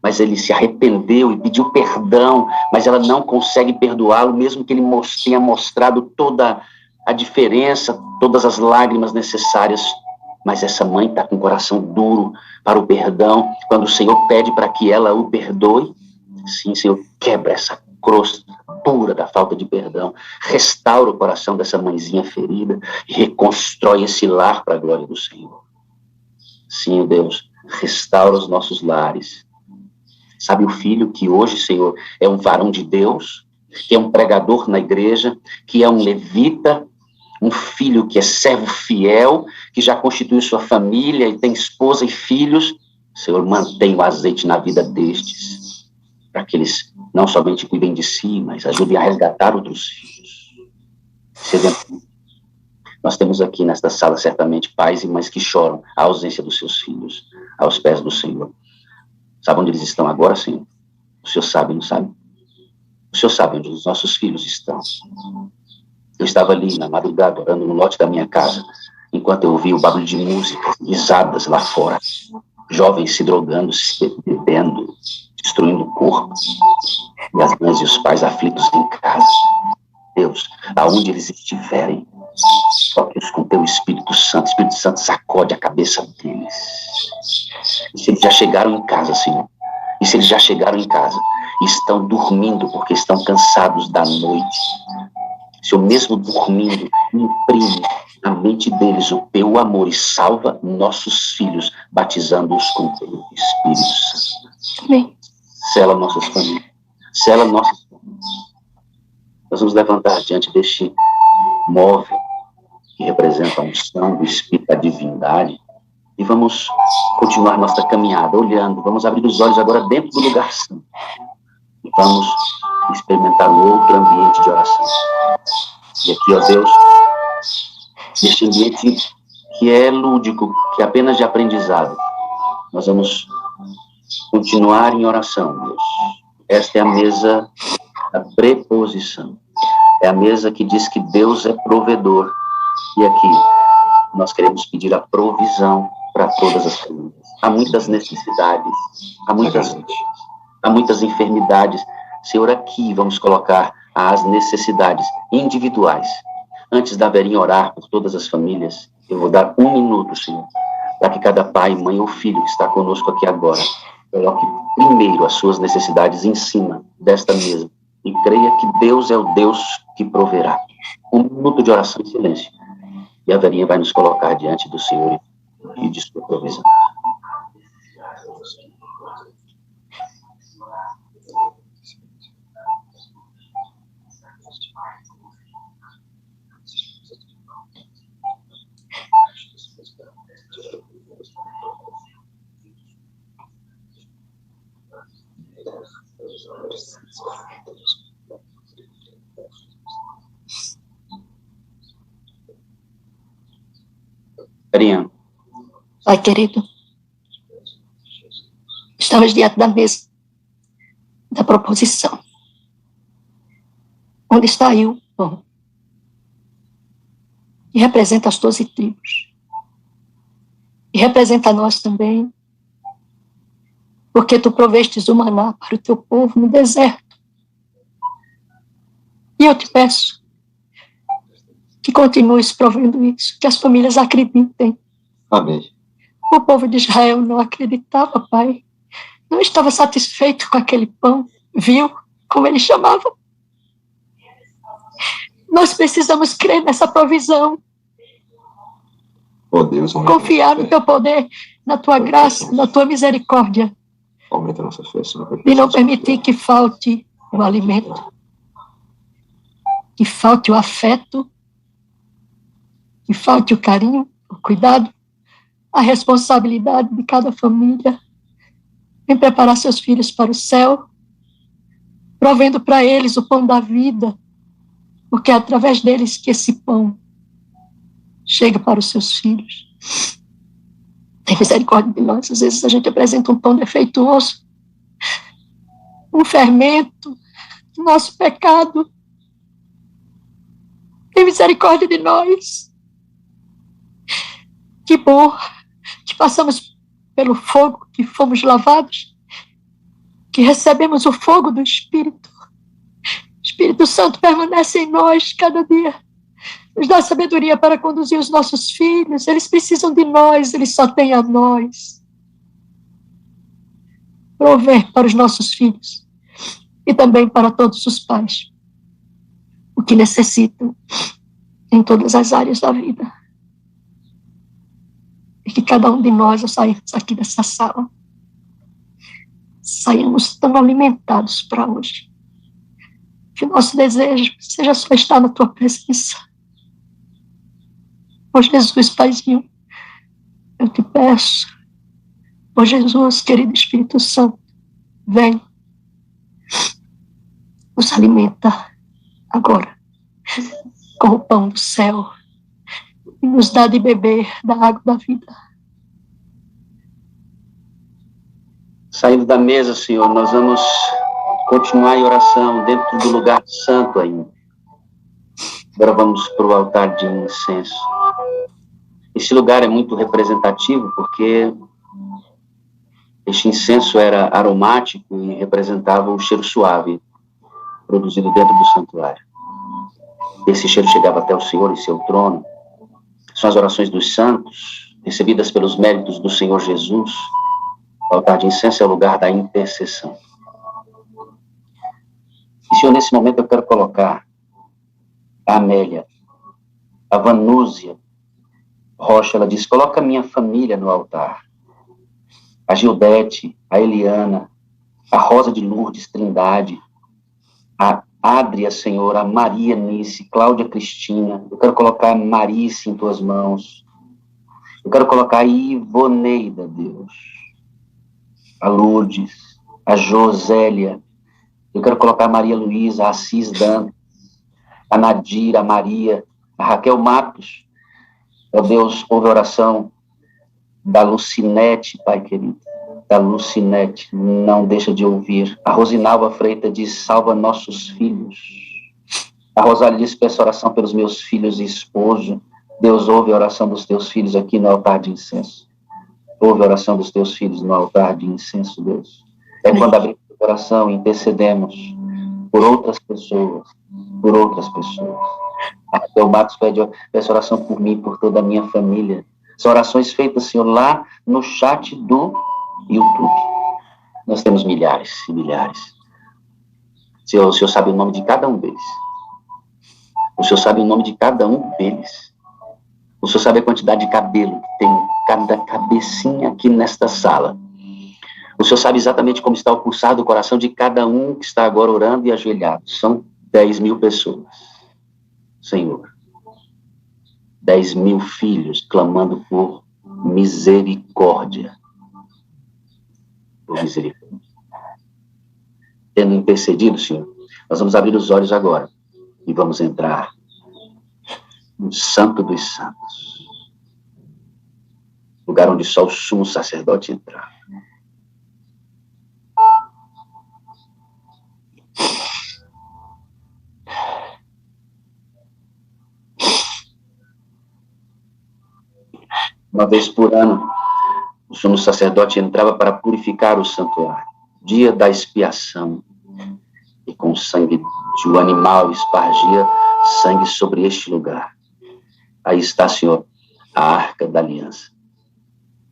mas ele se arrependeu e pediu perdão, mas ela não consegue perdoá-lo, mesmo que ele tenha mostrado toda a diferença, todas as lágrimas necessárias. Mas essa mãe está com o coração duro para o perdão. Quando o Senhor pede para que ela o perdoe, sim, Senhor, quebra essa crosta pura da falta de perdão, restaura o coração dessa mãezinha ferida e reconstrói esse lar para a glória do Senhor. Sim, Deus, restaura os nossos lares. Sabe o filho que hoje, Senhor, é um varão de Deus, que é um pregador na igreja, que é um levita, um filho que é servo fiel, que já constituiu sua família e tem esposa e filhos. Senhor, mantém o azeite na vida destes, para que eles não somente cuidem de si, mas ajudem a resgatar outros filhos. Nós temos aqui nesta sala, certamente, pais e mães que choram a ausência dos seus filhos aos pés do Senhor. Sabe onde eles estão agora, Senhor? O Senhor sabe, não sabe? O Senhor sabe onde os nossos filhos estão. Eu estava ali na madrugada, orando no lote da minha casa, enquanto eu ouvia o barulho de música, risadas lá fora, jovens se drogando, se bebendo, destruindo o corpo, e as mães e os pais aflitos em casa. Deus, aonde eles estiverem, toque-os com teu Espírito Santo sacode a cabeça deles. E se eles já chegaram em casa, Senhor, e se eles já chegaram em casa e estão dormindo porque estão cansados da noite, Senhor, mesmo dormindo, imprime na mente deles o teu amor e salva nossos filhos, batizando-os com o teu Espírito Santo. Amém. Sela nossas famílias, sela nossas famílias. Nós vamos levantar diante deste móvel que representa a unção do Espírito da divindade e vamos continuar nossa caminhada, olhando, vamos abrir os olhos agora dentro do lugar santo e vamos experimentar um outro ambiente de oração. E aqui, ó Deus, neste ambiente que é lúdico, que é apenas de aprendizado, nós vamos continuar em oração, Deus. Esta é a mesa da preposição. É a mesa que diz que Deus é provedor. E aqui nós queremos pedir a provisão para todas as famílias. Há muitas necessidades, há muitas enfermidades. Senhor, aqui vamos colocar as necessidades individuais. Antes da Verinha orar por todas as famílias, eu vou dar 1 minuto, Senhor, para que cada pai, mãe ou filho que está conosco aqui agora coloque primeiro as suas necessidades em cima desta mesa e creia que Deus é o Deus que proverá. Um minuto de oração em silêncio. E a Verinha vai nos colocar diante do Senhor e de sua provisão. Verinha. Pai querido, estamos diante da mesa da proposição, onde está aí o pão, que representa as 12 tribos, e representa a nós também, porque tu provestes o maná para o teu povo no deserto. E eu te peço que continues provendo isso, que as famílias acreditem. Amém. O povo de Israel não acreditava, Pai. Não estava satisfeito com aquele pão, viu como ele chamava? Nós precisamos crer nessa provisão. Oh Deus, confiar no teu poder, na tua graça, na tua misericórdia. Aumenta a nossa fé, Senhor. E não permitir que falte o alimento, que falte o afeto, que falte o carinho, o cuidado, a responsabilidade de cada família em preparar seus filhos para o céu, provendo para eles o pão da vida, porque é através deles que esse pão chega para os seus filhos. Tem misericórdia de nós. Às vezes a gente apresenta um pão defeituoso, um fermento do nosso pecado. Tem misericórdia de nós. Que bom que passamos pelo fogo, que fomos lavados, que recebemos o fogo do Espírito. O Espírito Santo permanece em nós cada dia. Nos dá sabedoria para conduzir os nossos filhos. Eles precisam de nós, eles só têm a nós. Prover para os nossos filhos e também para todos os pais o que necessitam em todas as áreas da vida. E que cada um de nós, ao sairmos aqui dessa sala, saiamos tão alimentados para hoje. Que o nosso desejo seja só estar na tua presença. Ó Jesus, Paizinho, eu te peço, ó Jesus, querido Espírito Santo, vem, nos alimenta agora com o pão do céu e nos dá de beber da água da vida. Saindo da mesa, Senhor, nós vamos continuar em oração dentro do lugar santo ainda. Agora vamos para o altar de incenso. Esse lugar é muito representativo porque este incenso era aromático e representava o cheiro suave produzido dentro do santuário. Esse cheiro chegava até o Senhor em seu trono. São as orações dos santos, recebidas pelos méritos do Senhor Jesus. O altar de incenso é o lugar da intercessão. E, Senhor, nesse momento eu quero colocar a Amélia, a Vanúzia Rocha, ela diz, coloca a minha família no altar. A Gildete, a Eliana, a Rosa de Lourdes Trindade, a Adria, Senhor, a Maria Nice, Cláudia Cristina. Eu quero colocar a Marice em tuas mãos. Eu quero colocar a Ivoneida, Deus. A Lourdes, a Josélia. Eu quero colocar a Maria Luísa, a Assis Dantas, a Nadira, a Maria, a Raquel Matos. Ó Deus, ouve a oração da Lucinete, Pai querido. Da Lucinete, não deixa de ouvir. A Rosinalva Freitas diz, salva nossos filhos. A Rosália diz, peço oração pelos meus filhos e esposo. Deus, ouve a oração dos teus filhos aqui no altar de incenso. Ouve a oração dos teus filhos no altar de incenso, Deus. É quando abrimos o coração e intercedemos por outras pessoas, por outras pessoas. A Raquel Matos pede oração por mim, por toda a minha família. São orações feitas, Senhor, lá no chat do YouTube. Nós temos milhares e milhares. Senhor, o Senhor sabe o nome de cada um deles. O Senhor sabe o nome de cada um deles. O Senhor sabe a quantidade de cabelo que tem cada cabecinha aqui nesta sala. O Senhor sabe exatamente como está o pulsar do coração de cada um que está agora orando e ajoelhado. São 10.000 pessoas. Senhor. 10.000 filhos clamando por misericórdia. Por misericórdia. Tendo intercedido, Senhor, nós vamos abrir os olhos agora e vamos entrar no Santo dos Santos. Lugar onde só o sumo sacerdote entrar. Uma vez por ano, o sumo sacerdote entrava para purificar o santuário. Dia da expiação. E com o sangue de um animal espargia sangue sobre este lugar. Aí está, Senhor, a Arca da Aliança.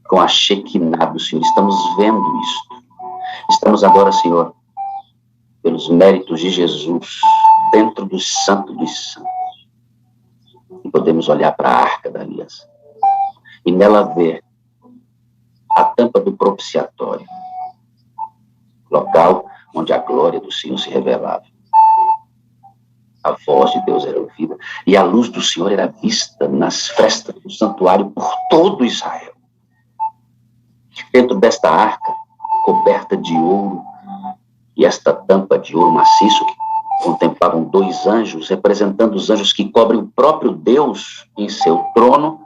Com a Shekinah do Senhor. Estamos vendo isso. Estamos agora, Senhor, pelos méritos de Jesus, dentro do Santo dos Santos. E podemos olhar para a Arca da Aliança. E nela ver a tampa do propiciatório. Local onde a glória do Senhor se revelava. A voz de Deus era ouvida. E a luz do Senhor era vista nas frestas do santuário por todo Israel. Dentro desta arca, coberta de ouro, e esta tampa de ouro maciço, que contemplavam 2 anjos, representando os anjos que cobrem o próprio Deus em seu trono,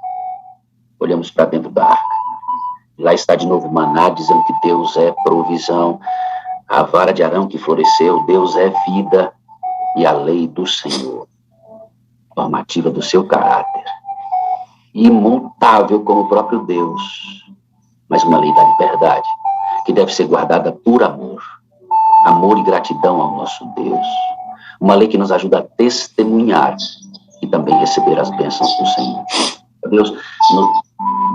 olhamos para dentro da arca. Lá está de novo Maná, dizendo que Deus é provisão. A vara de Arão que floresceu, Deus é vida. E a lei do Senhor, normativa do seu caráter. Imutável como o próprio Deus. Mas uma lei da liberdade, que deve ser guardada por amor. Amor e gratidão ao nosso Deus. Uma lei que nos ajuda a testemunhar e também receber as bênçãos do Senhor. Deus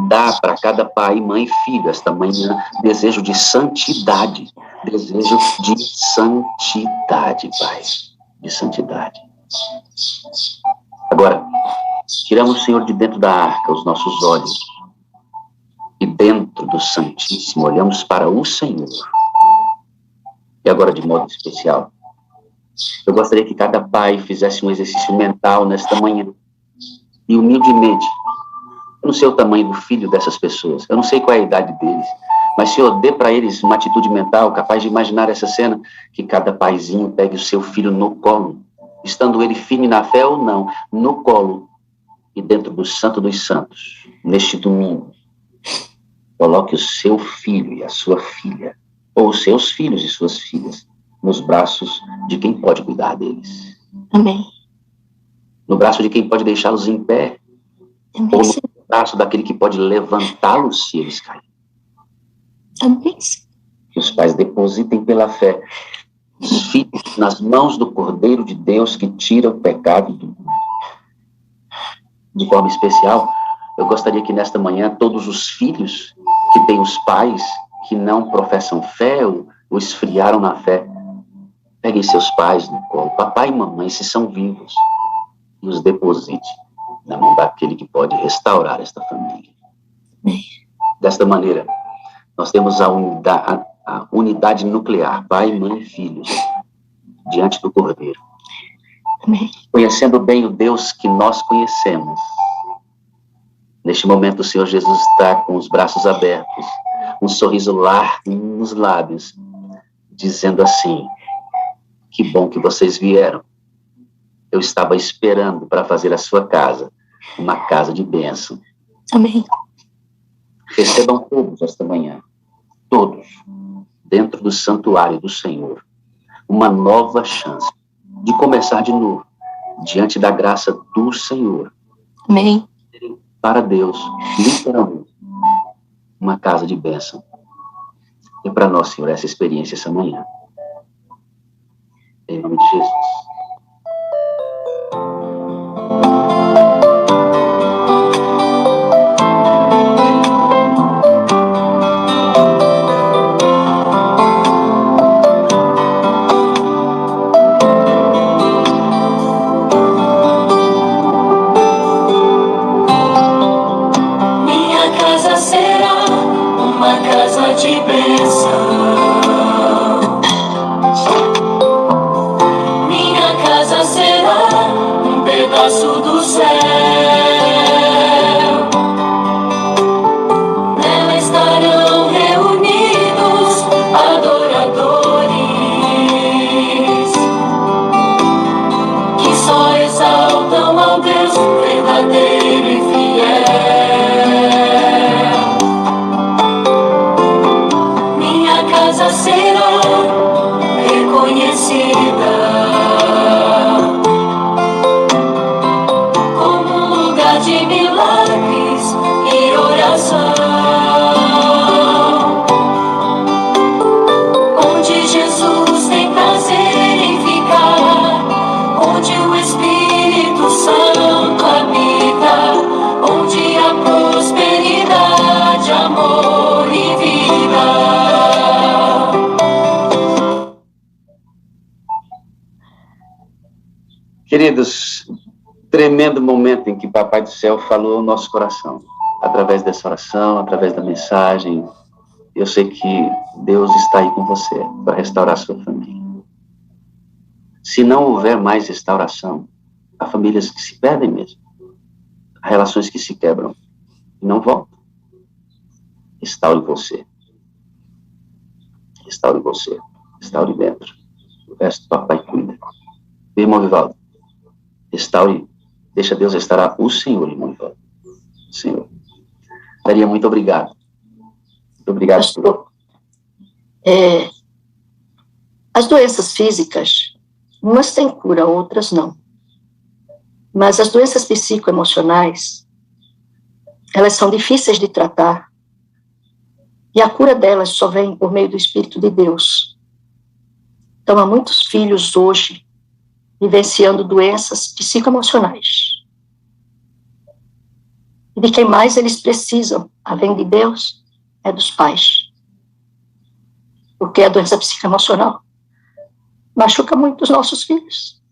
dá para cada pai, mãe e filho esta manhã desejo de santidade. Desejo de santidade, Pai. De santidade. Agora, tiramos, Senhor, de dentro da arca os nossos olhos. E dentro do Santíssimo olhamos para o Senhor. E agora, de modo especial, eu gostaria que cada pai fizesse um exercício mental nesta manhã. E humildemente, eu não sei o tamanho do filho dessas pessoas, eu não sei qual é a idade deles, mas, Senhor, dê para eles uma atitude mental capaz de imaginar essa cena, que cada paizinho pegue o seu filho no colo, estando ele firme na fé ou não, no colo, e dentro do Santo dos Santos, neste domingo, coloque o seu filho e a sua filha, ou os seus filhos e suas filhas, nos braços de quem pode cuidar deles. Amém. No braço de quem pode deixá-los em pé, Amém. ou no braço daquele que pode levantá-los se eles caírem. Amém. Que os pais depositem pela fé os filhos nas mãos do Cordeiro de Deus que tira o pecado do mundo. De forma especial, eu gostaria que nesta manhã todos os filhos que têm os pais que não professam fé ou esfriaram na fé, peguem seus pais no colo, papai e mamãe, se são vivos, e os deposite na mão daquele que pode restaurar esta família. Amém. Desta maneira, nós temos a unidade nuclear, pai, mãe e filhos, diante do Cordeiro. Amém. Conhecendo bem o Deus que nós conhecemos. Neste momento, o Senhor Jesus está com os braços abertos, um sorriso largo nos lábios, dizendo assim: que bom que vocês vieram. Eu estava esperando para fazer a sua casa uma casa de bênção. Amém. Recebam todos esta manhã, todos, dentro do santuário do Senhor, uma nova chance de começar de novo, diante da graça do Senhor. Amém. Para Deus, literalmente, uma casa de bênção. E para nós, Senhor, essa experiência essa manhã. Em nome de Jesus. de bênção. Minha casa será um pedaço do céu. Nela estarão reunidos adoradores que só exaltam ao Deus verdadeiro e fiel. Minha casa será reconhecida como um lugar de milagres e oração, onde Jesus tem prazer em ficar, onde o Espírito Santo habita, onde há prosperidade, amor e vida. Queridos, tremendo momento em que Papai do Céu falou ao nosso coração, através dessa oração, através da mensagem. Eu sei que Deus está aí com você para restaurar a sua família. Se não houver mais restauração, há famílias que se perdem mesmo, há relações que se quebram e não voltam. Restaure você. Restaure você. Restaure dentro. O resto, Papai cuida. Irmão Vivaldo, restaure, deixa Deus restaurar o Senhor, irmão Vivaldo. Senhor. Maria, muito obrigado. Muito obrigado. Pastor, as doenças físicas, umas têm cura, outras não. Mas as doenças psicoemocionais, elas são difíceis de tratar. E a cura delas só vem por meio do Espírito de Deus. Então, há muitos filhos hoje vivenciando doenças psicoemocionais. E de quem mais eles precisam, além de Deus, é dos pais. Porque a doença psicoemocional machuca muito os nossos filhos.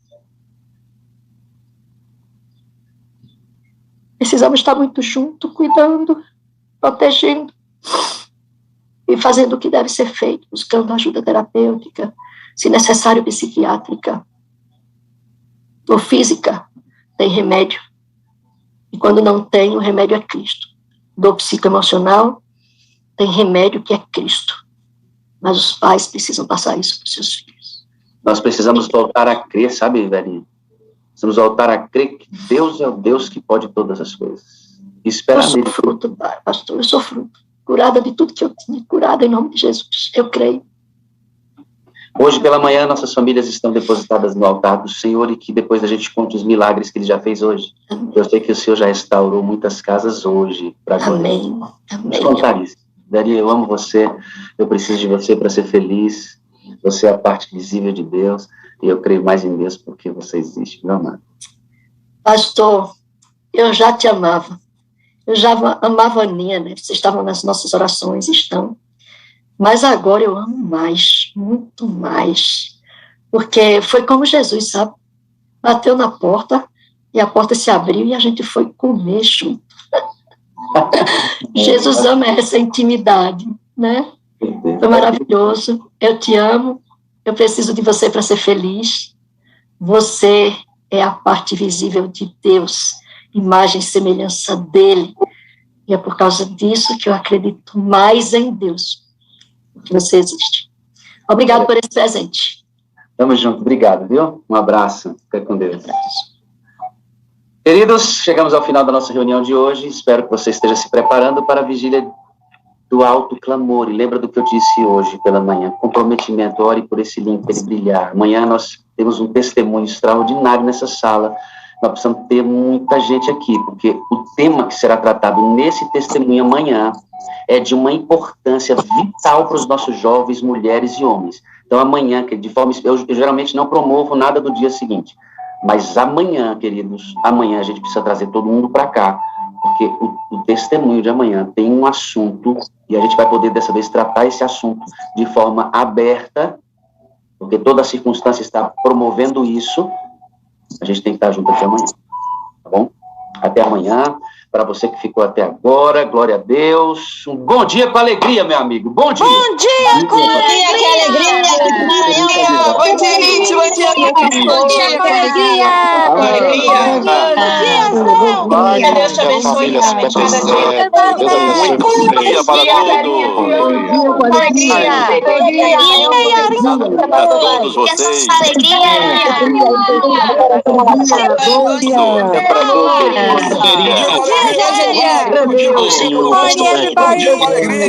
Precisamos estar muito juntos, cuidando, protegendo e fazendo o que deve ser feito, buscando ajuda terapêutica, se necessário psiquiátrica ou física, tem remédio. E quando não tem, o remédio é Cristo. Do psicoemocional, tem remédio que é Cristo. Mas os pais precisam passar isso para os seus filhos. Nós precisamos voltar a crer, sabe, velhinho? Precisamos voltar a crer que Deus é o Deus que pode todas as coisas. Espera eu sou fruto, pastor, eu sou fruto. Curada de tudo que eu tinha, curada em nome de Jesus. Eu creio. Hoje pela manhã, nossas famílias estão depositadas no altar do Senhor e que depois a gente conte os milagres que Ele já fez hoje. Amém. Eu sei que o Senhor já restaurou muitas casas hoje. Amém. Amém. Vamos contar isso. Daria, eu amo você, eu preciso de você para ser feliz. Você é a parte visível de Deus e eu creio mais em Deus porque você existe, meu amado. Pastor, eu já te amava. Eu já amava a Aninha, né? Vocês estavam nas nossas orações, estão. Mas agora eu amo mais, muito mais, porque foi como Jesus, sabe? Bateu na porta e a porta se abriu e a gente foi comer junto. Jesus ama essa intimidade, né? Foi maravilhoso. Eu te amo, eu preciso de você para ser feliz. Você é a parte visível de Deus, imagem e semelhança dele. E é por causa disso que eu acredito mais em Deus. Que você existe. Obrigado por esse presente. Tamo junto, obrigado, viu? Um abraço, fica com Deus. Queridos, chegamos ao final da nossa reunião de hoje, espero que você esteja se preparando para a vigília do alto clamor, e lembra do que eu disse hoje pela manhã, comprometimento, ore por esse link para ele brilhar. Amanhã nós temos um testemunho extraordinário nessa sala, nós precisamos ter muita gente aqui, porque o tema que será tratado nesse testemunho amanhã é de uma importância vital para os nossos jovens, mulheres e homens. Então, amanhã, de forma, eu geralmente não promovo nada do dia seguinte, mas amanhã, queridos, amanhã a gente precisa trazer todo mundo para cá, porque o testemunho de amanhã tem um assunto, e a gente vai poder, dessa vez, tratar esse assunto de forma aberta, porque toda a circunstância está promovendo isso. A gente tem que estar junto aqui amanhã, tá bom? Até amanhã. Para você que ficou até agora, glória a Deus. Um bom dia com alegria, meu amigo. Bom dia. Bom dia com alegria. Que alegria aqui do Maranhão. Bom dia, gente. Bom dia, Bom dia com alegria. Com alegria. Bom dia, Céu. Que Deus te abençoe realmente cada dia. Muito bom dia para todos. Alegria. Para todos vocês. Alegria. Bom dia. Para todos. Morning, everybody.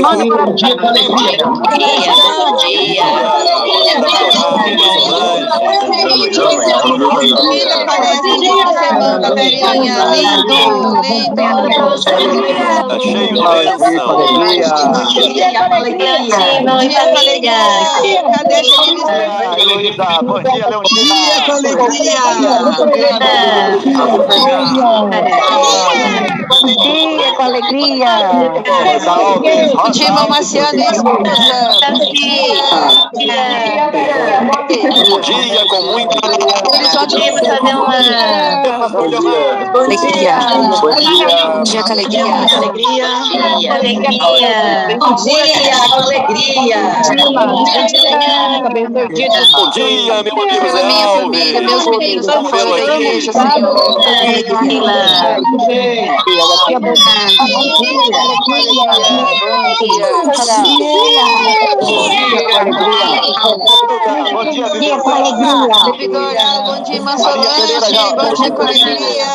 Bom dia com alegria. Tá cheio de bênção. Heloísa, bom dia, Leontina. Bom dia com alegria. Bom dia, irmão Marciano e esposa. Bom dia com muita alegria. Alegria. Bom dia com alegria. Bom dia com alegria. Bom dia, meu amigo Zé Minha Alves. família, meus meninos estão fora da igreja, Senhor. Bom dia, Bom dia, irmã Solange. Bom dia com alegria.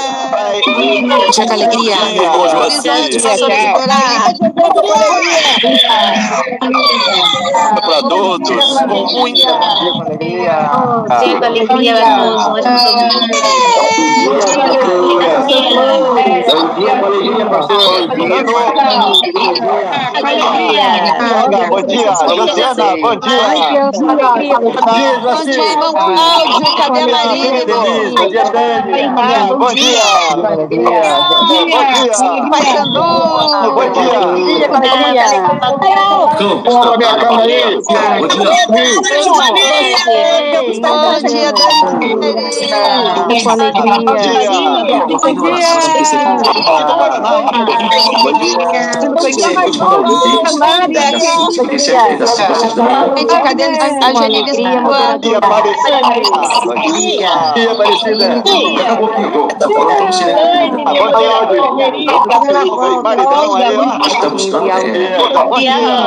Bom dia com alegria. Bom para todos, com muita alegria. Bom dia com alegria, pastor. Bom dia, Josiana, bom dia. Bom dia, irmão Cláudio. Cadê a Marília? Bom dia, Dani. Bom dia. Bom dia. Pai Sandu. Bom dia. Vamos minha cama aí. Bom dia. Bom dia, Dani. Com alegria. Bom dia. Gente, cadê a Janine? Bom dia, Aparecida. Bom dia, Aparecida. Bom dia, maridão aí, ó.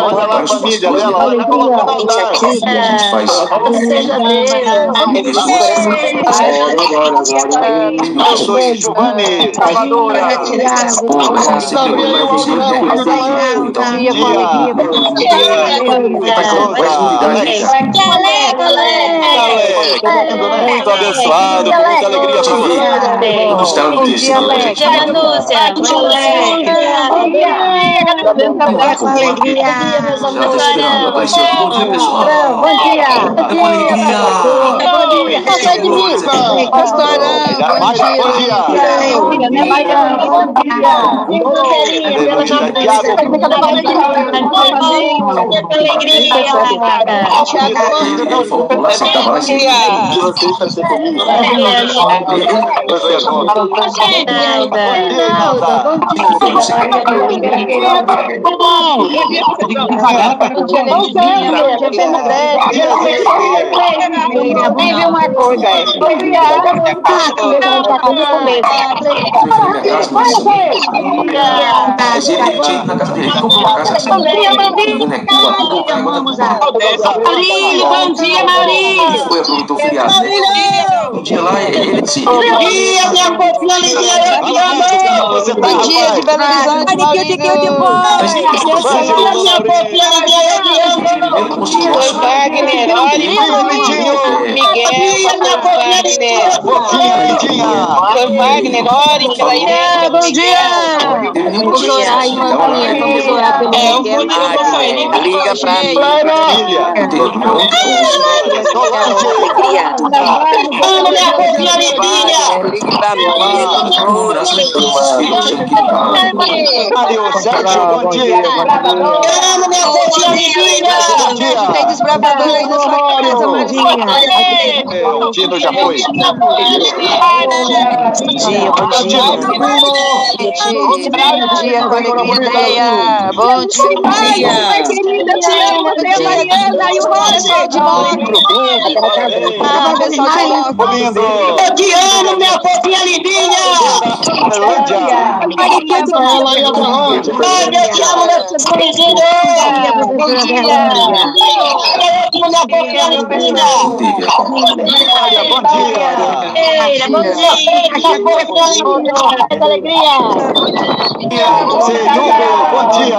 Olha lá a família dela, ela já colocou na altar. Abençoe, Giovanni, Salvadora. Muito abençoado, com muita alegria para você. Nem vi uma coisa. Maurílio, bom dia, Maurílio. Foi aproveitou o feriado. Um dia lá, ele se... Bom dia, minha fofinha lindinha, eu te amo. Bom dia de Belo Horizonte, Maurílio. Minha fofinha lindinha, eu te amo. Foi Wagner, olha, Miguel, minha fofinha lindinha. Bom dia, Litinha. Foi Wagner, olha, pela igreja. Bom dia. Vamos orar, irmãzinha. Vamos orar pelo Miguel. Liga pra mim. Amo minha fofinha lindinha. Liga pra mim. Mário Sérgio, bom dia. Amo minha fofinha lindinha. Tem desbravador aí na sua casa, Madinha. O Tino já foi. Bom dia, bom dia. Bom dia, com alegria, Neia. Bom dia. Querida, te amo. Você, Mariana e o pessoal de Moco. Pessoal de Moco. Lindo. Eu te amo, minha fofinha lindinha. Fala aí, Abraão. Ai, eu te amo, meu sobrinho. Bom dia. Eu te amo, minha fofinha lindinha. Olha, bom dia. Bom dia. Alegria. Você, Hugo, bom dia.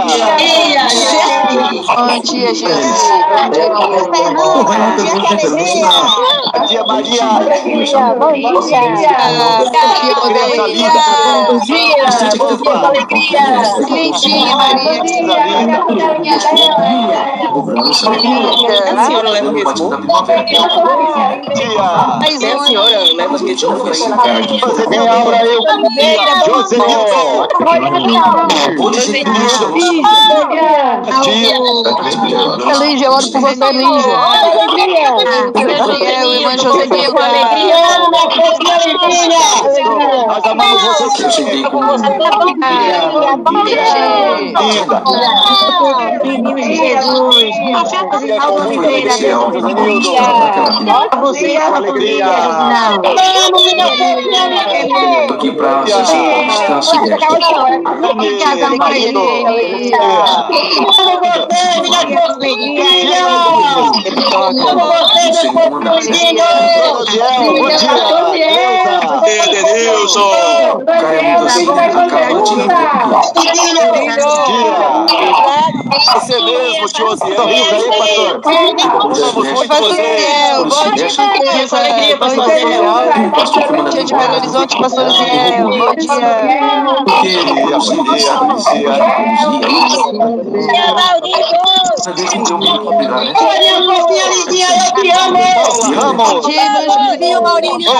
Bom dia, Jesus. Bom dia, Bom dia, Maria. Bom Criança linda. Lindinha, Maria. A senhora leva Facebook? Dia. A senhora leva Facebook? Você tem aura aí, Josenildo. Lígia, eu oro por você, Lígia. Eu, irmã Joseguinha, com alegria. Nós amamos você. Menino de Jesus. A você e a Alegria. Tô aqui pra acessar descanso e Edenilson. Você mesmo, tio Osiel. Sorriso aí, pastor. Vamos muito você. Bom dia, alegria, pastor Ziel. Bom dia de Belo Horizonte, pastor Ziel. Bom dia. Olha, fofinha lindinha, eu te amo. Bom dia, Maurinho.